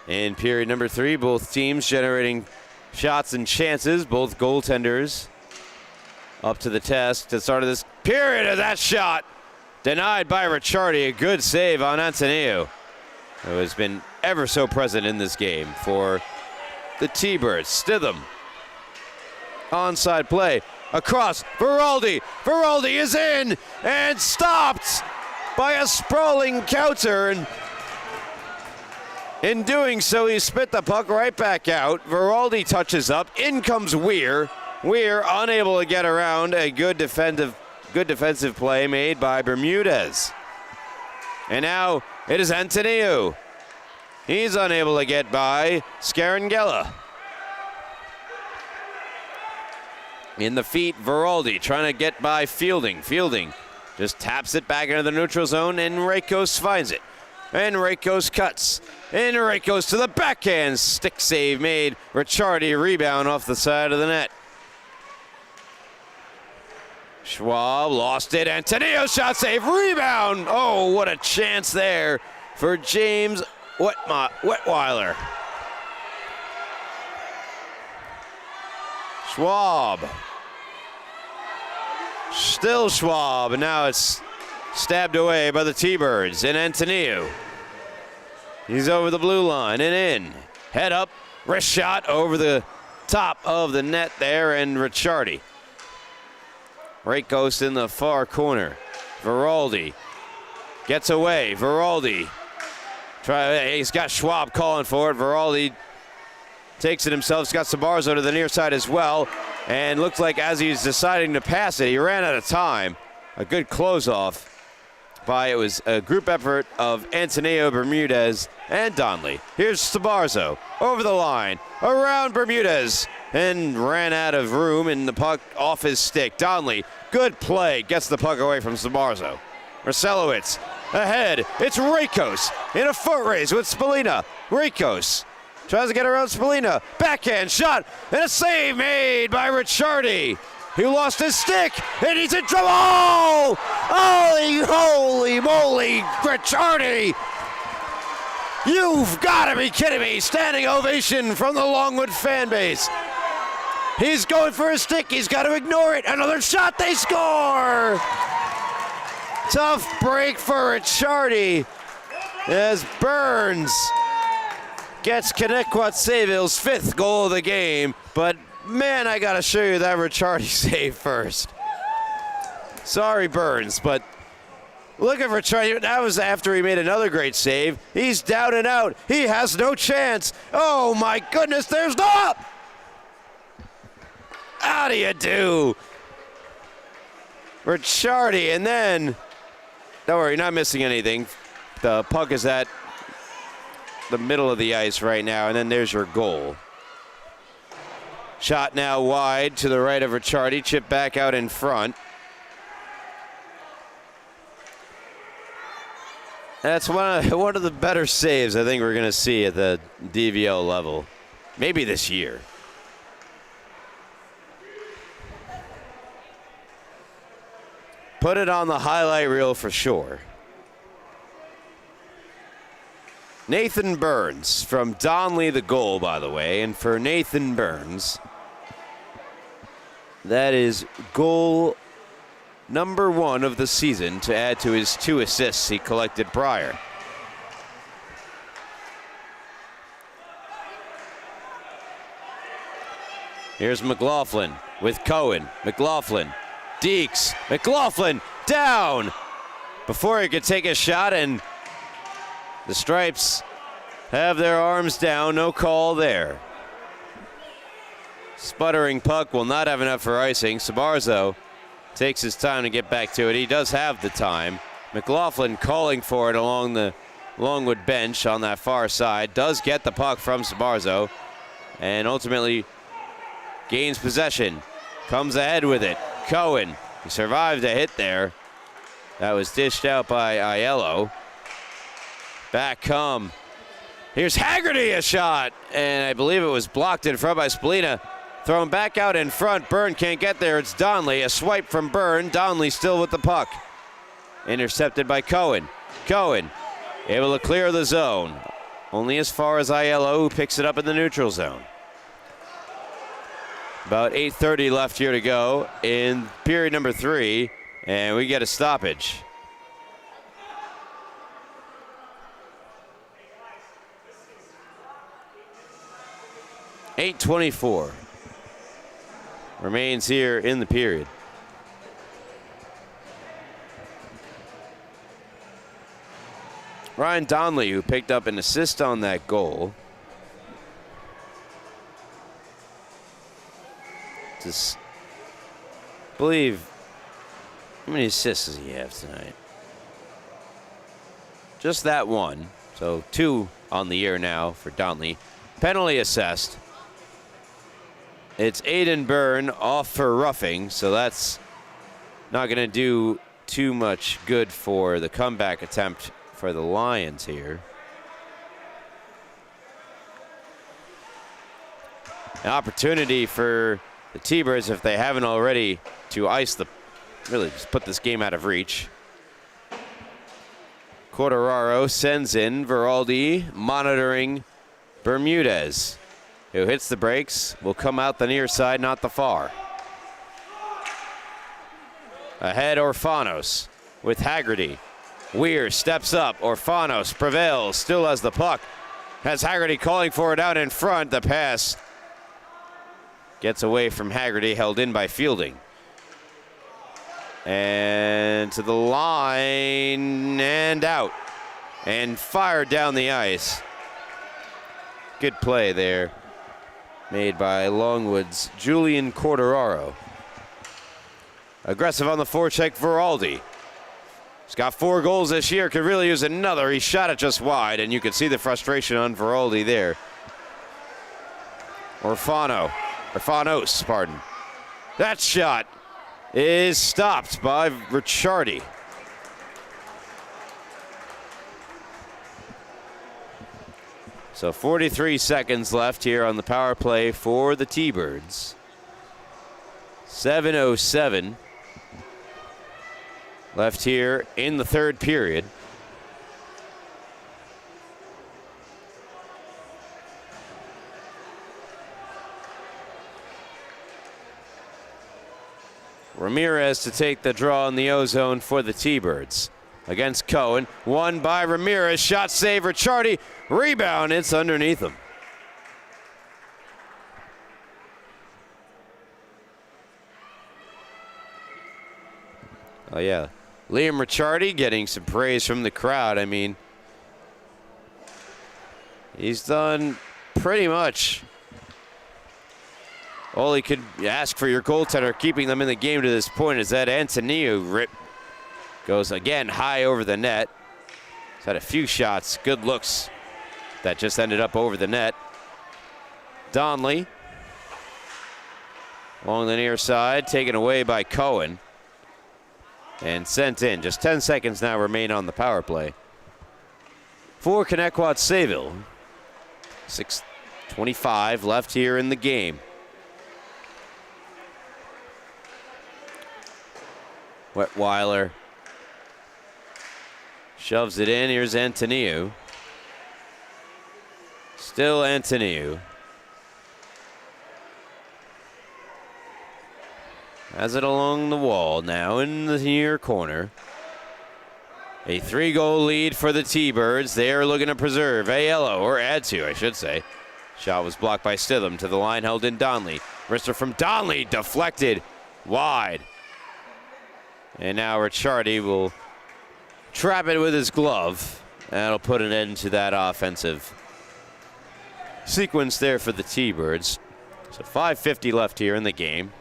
In period number 3, both teams generating shots and chances, both goaltenders up to the test to start of this period. Of that shot denied by Ricciardi. A good save on Antoniou, who has been ever so present in this game for the T-Birds. Stitham, onside play, across, Veraldi. Veraldi is in and stopped by a sprawling Kauter, and in doing so, he spit the puck right back out. Veraldi touches up, in comes Weir, We're unable to get around a good defensive play made by Bermudez. And now it is Antoniou. He's unable to get by Scarangella. In the feet, Veraldi trying to get by Fielding. Fielding just taps it back into the neutral zone, and Rakos finds it. And Rakos cuts. And Rakos to the backhand. Stick save made. Ricciardi rebound off the side of the net. Schwab lost it. Antoniou shot save. Rebound. Oh, what a chance there for James Wetweiler. Schwab. Still Schwab, and now it's stabbed away by the T-Birds. And Antoniou. He's over the blue line and in. Head up, wrist shot over the top of the net there, and Ricciardi. Rakos in the far corner. Veraldi gets away. Veraldi. He's got Schwab calling for it. Veraldi takes it himself. He's got Sabarzo to the near side as well. And looks like as he's deciding to pass it, he ran out of time. A good close off by, it was a group effort of Antoniou, Bermudez, and Donnelly. Here's Sabarzo over the line, around Bermudez, and ran out of room, and the puck off his stick. Donnelly, good play, gets the puck away from Sabarzo. Marcelowitz ahead. It's Rakos in a foot race with Spalina. Rakos tries to get around Spalina. Backhand shot and a save made by Ricciardi, who lost his stick, and he's in trouble. Holy moly, Ricciardi. You've got to be kidding me. Standing ovation from the Longwood fan base. He's going for a stick. He's got to ignore it. Another shot. They score. Tough break for Ricciardi as Burns gets Connetquot Sayville's 5th goal of the game. But man, I got to show you that Ricciardi save first. Sorry, Burns, but look at Ricciardi. That was after he made another great save. He's down and out. He has no chance. Oh my goodness, there's no. How do you do? Ricciardi, and then, don't worry, you're not missing anything. The puck is at the middle of the ice right now, and then there's your goal. Shot now wide to the right of Ricciardi, chip back out in front. That's one of the better saves I think we're going to see at the DVL level, maybe this year. Put it on the highlight reel for sure. Nathan Burns from Donnelly, the goal, by the way. And for Nathan Burns, that is goal number 1 of the season to add to his 2 assists he collected prior. Here's McLaughlin with Cohen. McLaughlin, Deeks, McLaughlin down before he could take a shot, and the Stripes have their arms down. No call there. Sputtering puck will not have enough for icing. Sabarzo takes his time to get back to it. He does have the time. McLaughlin calling for it along the Longwood bench on that far side. Does get the puck from Sabarzo and ultimately gains possession. Comes ahead with it. Cohen, he survived a hit there. That was dished out by Aiello. Back come. Here's Haggerty, a shot, and I believe it was blocked in front by Spalina. Thrown back out in front. Byrne can't get there. It's Donnelly. A swipe from Byrne. Donnelly still with the puck. Intercepted by Cohen. Cohen able to clear the zone. Only as far as Aiello, who picks it up in the neutral zone. About 8:30 left here to go in period number 3, and we get a stoppage. .824 remains here in the period. Ryan Donnelly, who picked up an assist on that goal. believe, how many assists does he have tonight? Just that one. So 2 on the year now for Donley. Penalty assessed. It's Aiden Byrne off for roughing, so that's not going to do too much good for the comeback attempt for the Lions here. An opportunity for the T-Birds, if they haven't already, to really just put this game out of reach. Quartararo sends in Veraldi, monitoring Bermudez, who hits the brakes, will come out the near side, not the far. Ahead, Orfanos with Haggerty. Weir steps up. Orfanos prevails, still has the puck. Has Haggerty calling for it out in front. The pass gets away from Haggerty, held in by Fielding. And to the line and out. And fired down the ice. Good play there made by Longwood's Julian Quartararo. Aggressive on the forecheck, Veraldi. He's got 4 goals this year, could really use another. He shot it just wide, and you can see the frustration on Veraldi there. Orfanos, pardon. That shot is stopped by Ricciardi. So 43 seconds left here on the power play for the T-Birds. 7:07 left here in the third period. Ramirez to take the draw in the O-zone for the T-Birds. Against Cohen, won by Ramirez, shot save, Ricciardi, rebound, it's underneath him. Oh yeah, Liam Ricciardi getting some praise from the crowd. I mean, he's done pretty much all he could ask for your goaltender, keeping them in the game to this point. Is that Antoniou goes again high over the net. He's had a few shots, good looks, that just ended up over the net. Donley along the near side, taken away by Cohen and sent in. Just 10 seconds now remain on the power play for Connetquot Sayville. 6:25 left here in the game. Wettweiler shoves it in. Here's Antoniou. Still Antoniou. Has it along the wall now in the near corner. A 3-goal lead for the T-Birds. They are looking to preserve, or add to, I should say. Shot was blocked by Stitham. To the line, held in Donley. Wrister from Donley, deflected wide. And now Ricciardi will trap it with his glove. That'll put an end to that offensive sequence there for the T-Birds. So 5:50 left here in the game.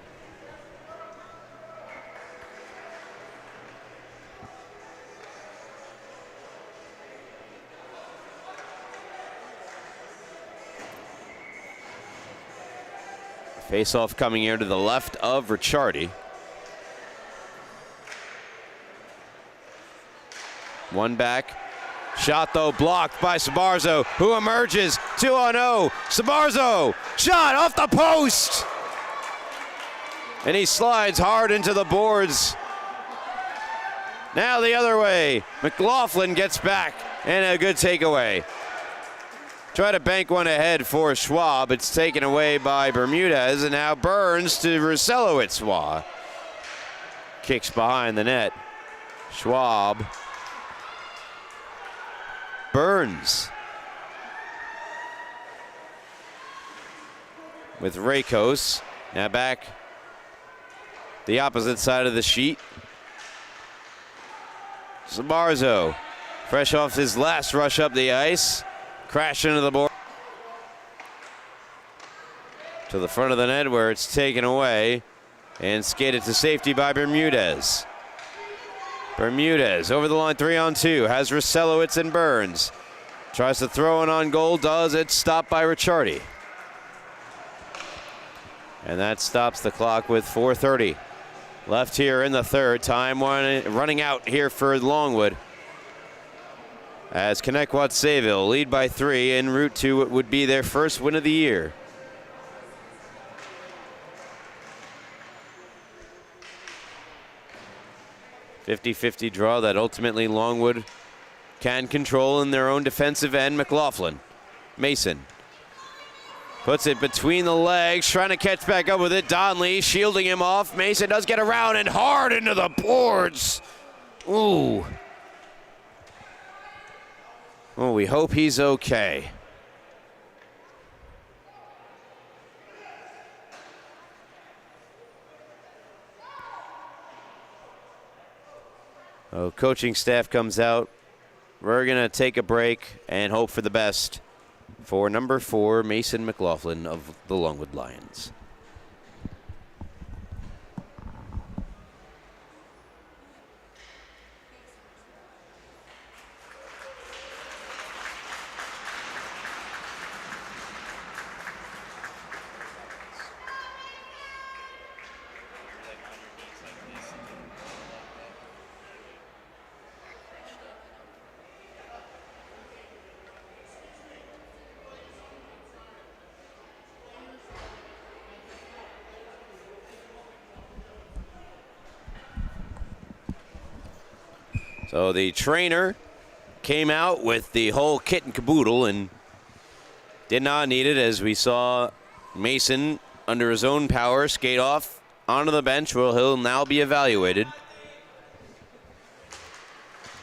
Face-off coming here to the left of Ricciardi. One back. Shot, though, blocked by Sabarzo, who emerges 2-0. Sabarzo, shot off the post. And he slides hard into the boards. Now the other way. McLaughlin gets back, and a good takeaway. Try to bank one ahead for Schwab. It's taken away by Bermudez, and now Burns to Ruselowitz. Kicks behind the net. Schwab. Burns. With Rakos. Now back the opposite side of the sheet. Sabarzo, fresh off his last rush up the ice. Crash into the board. to the front of the net where it's taken away and skated to safety by Bermudez. Bermudez over the line, 3-on-2, has Roselowitz and Burns. Tries to throw it on goal, does it, stopped by Ricciardi. And that stops the clock with 4:30 left here in the third. Time running out here for Longwood, as Connetquot Sayville lead by 3 en route to what would be their first win of the year. .50-50 draw that ultimately Longwood can control in their own defensive end. McLaughlin. Mason puts it between the legs, trying to catch back up with it. Donley shielding him off. Mason does get around and hard into the boards. Ooh. Oh, we hope he's okay. Oh, coaching staff comes out. We're going to take a break and hope for the best for number 4, Mason McLaughlin of the Longwood Lions. So the trainer came out with the whole kit and caboodle and did not need it, as we saw Mason, under his own power, skate off onto the bench where he'll now be evaluated.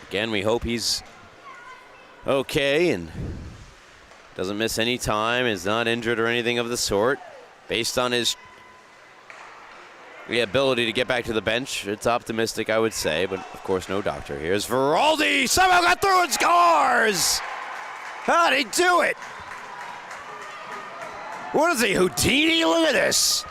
Again, we hope he's okay and doesn't miss any time, is not injured or anything of the sort. Based on his ability to get back to the bench, it's optimistic, I would say, but of course no doctor. Here's Veraldi, somehow got through and scores! How'd he do it? What is he, Houdini? Look at this.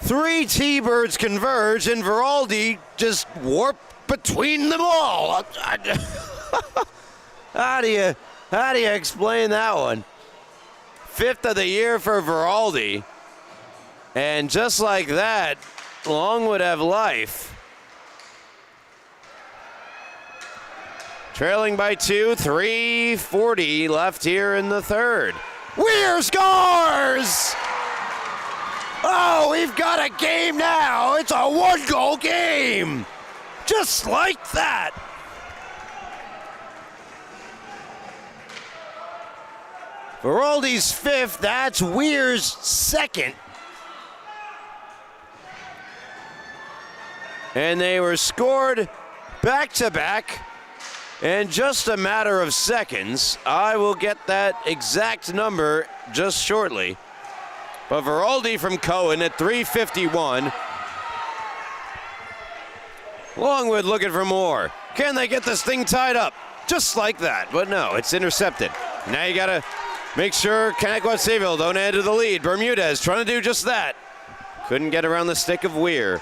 3 T-birds converge and Veraldi just warped between them all. How do you explain that one? 5th of the year for Veraldi. And just like that, Longwood have life. Trailing by 2, 3:40 left here in the third. Weir scores! Oh, we've got a game now. It's a 1-goal game. Just like that. Veraldi's 5th, that's Weir's 2nd. And they were scored back-to-back in just a matter of seconds. I will get that exact number just shortly. But Veraldi from Cohen at 3:51. Longwood looking for more. Can they get this thing tied up? Just like that, but no, it's intercepted. Now you gotta make sure Connetquot Sayville don't add to the lead. Bermudez trying to do just that. Couldn't get around the stick of Weir.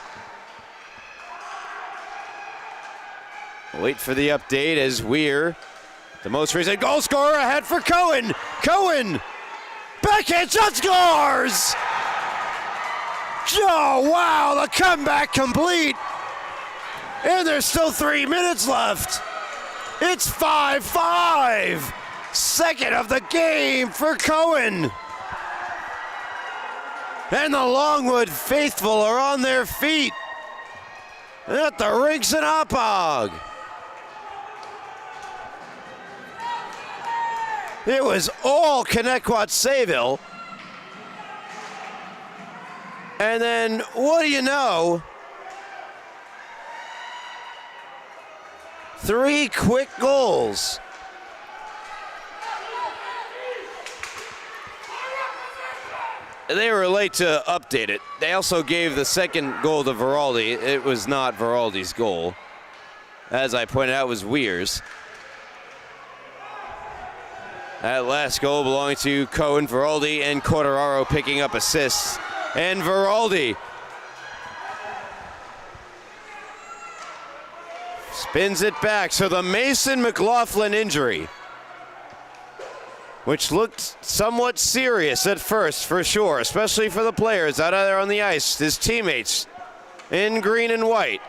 Wait for the update as Weir, the most recent goal scorer, ahead for Cohen. Cohen, backhand shot, scores! Oh, wow, the comeback complete. And there's still 3 minutes left. It's 5-5. Second of the game for Cohen. And the Longwood faithful are on their feet at the rinks in Hauppauge. It was all Connetquot Sayville. And then, what do you know? 3 quick goals. They were late to update it. They also gave the second goal to Veraldi. It was not Veraldi's goal. As I pointed out, it was Weir's. That last goal belonging to Cohen, Veraldi, and Corderaro picking up assists. And Veraldi spins it back. So the Mason McLaughlin injury, which looked somewhat serious at first, for sure, especially for the players out there on the ice, his teammates in green and white,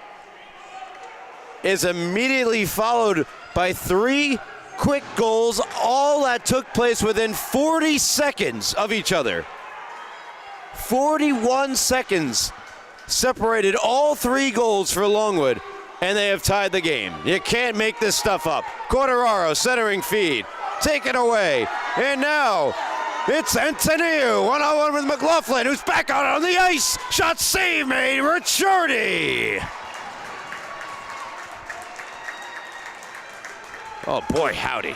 is immediately followed by 3 quick goals, all that took place within 40 seconds of each other. 41 seconds separated all 3 goals for Longwood, and they have tied the game. You can't make this stuff up. Corderaro centering feed, taken away, and now it's Antoniou, one-on-one with McLaughlin, who's back out on the ice. Shot save made, Ricciardi. Oh boy, howdy.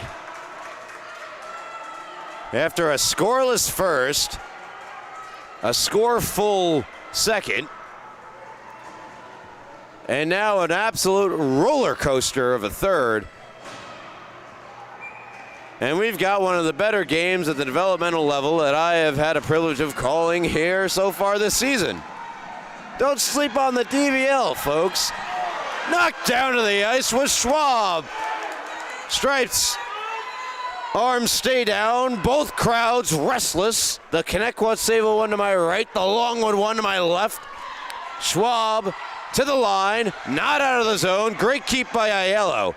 After a scoreless first, a scoreful second, and now an absolute roller coaster of a third. And we've got one of the better games at the developmental level that I have had a privilege of calling here so far this season. Don't sleep on the DVL, folks. Knocked down to the ice was Schwab. Stripes, arms stay down, both crowds restless. The Connetquot Sayville one to my right, the Longwood one to my left. Schwab to the line, not out of the zone. Great keep by Aiello.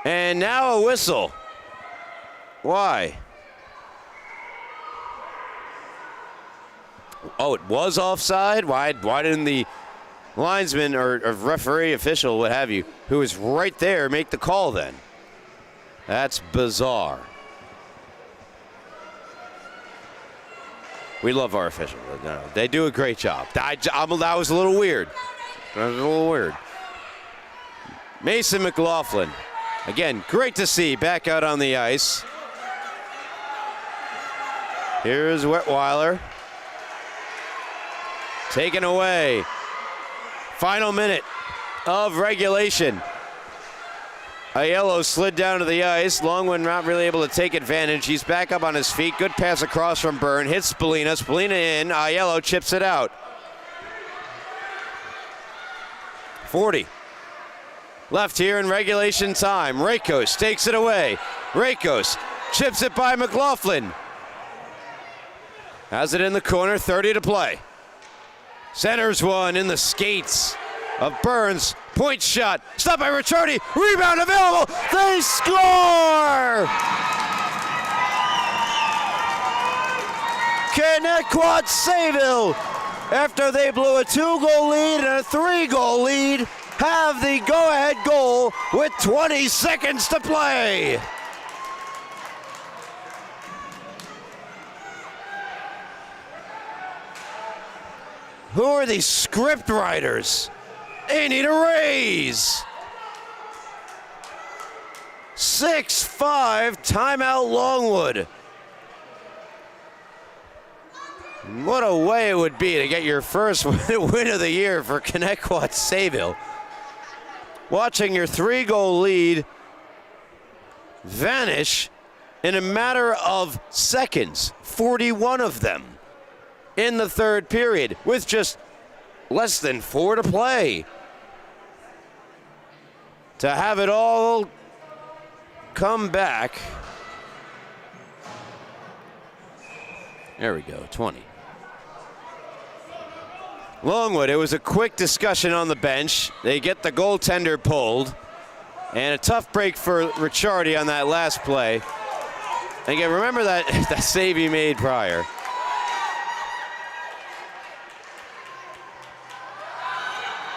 And now a whistle. Why? Oh, it was offside? Why didn't the linesman or referee, official, what have you, who was right there, make the call then? That's bizarre. We love our officials. No, they do a great job. That was a little weird. That was a little weird. Mason McLaughlin. Again, great to see back out on the ice. Here's Wetweiler. Taken away. Final minute of regulation. Aiello slid down to the ice. Longwood not really able to take advantage. He's back up on his feet. Good pass across from Byrne. Hits Spalina. Spalina in. Aiello chips it out. 40. Left here in regulation time. Rakos takes it away. Rakos chips it by McLaughlin. Has it in the corner. 30 to play. Centers one in the skates of Burns. Point shot. Stopped by Ricciardi. Rebound available. They score! Connetquot Sayville, after they blew a 2-goal lead and a 3-goal lead, have the go-ahead goal with 20 seconds to play. Who are these script writers? They need a raise. 6-5, timeout Longwood. What a way it would be to get your first win of the year for Connetquot Sayville. Watching your 3-goal lead vanish in a matter of seconds, 41 of them in the third period, with just less than 4 to play. To have it all come back. There we go, 20. Longwood, it was a quick discussion on the bench. They get the goaltender pulled. And a tough break for Ricciardi on that last play. And again, remember that save he made prior.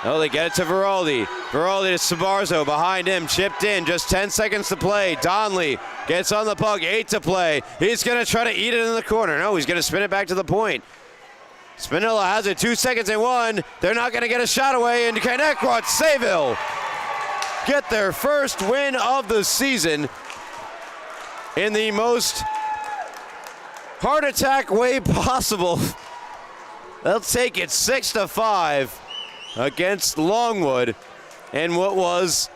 Oh, they get it to Veraldi. Veraldi to Sabarzo, behind him, chipped in, just 10 seconds to play. Donnelly gets on the puck, 8 to play. He's gonna try to eat it in the corner. No, he's gonna spin it back to the point. Spinella has it, 2 seconds and 1. They're not gonna get a shot away, and Connetquot Sayville get their first win of the season in the most heart attack way possible. They'll take it 6-5. Against Longwood, and what was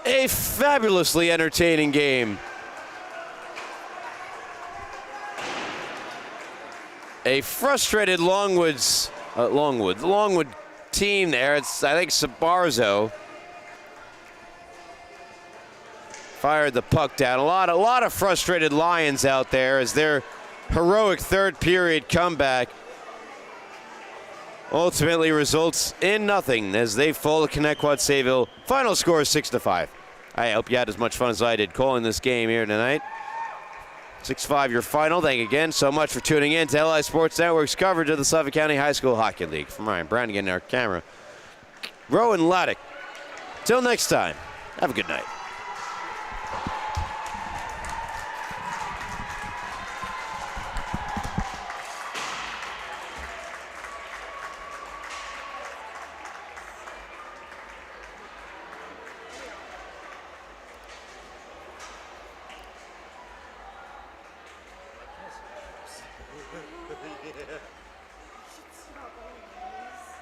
a fabulously entertaining game. a frustrated Longwood team there. It's, I think, Sabarzo fired the puck down. A lot of frustrated Lions out there as their heroic third period comeback ultimately results in nothing as they fall to Connetquot Sayville. Final score is 6-5. I hope you had as much fun as I did calling this game here tonight. 6-5 your final. Thank you again so much for tuning in to LI Sports Network's coverage of the Suffolk County High School Hockey League. From Ryan Brownigan, our camera, Rowan Laddick. Till next time, have a good night.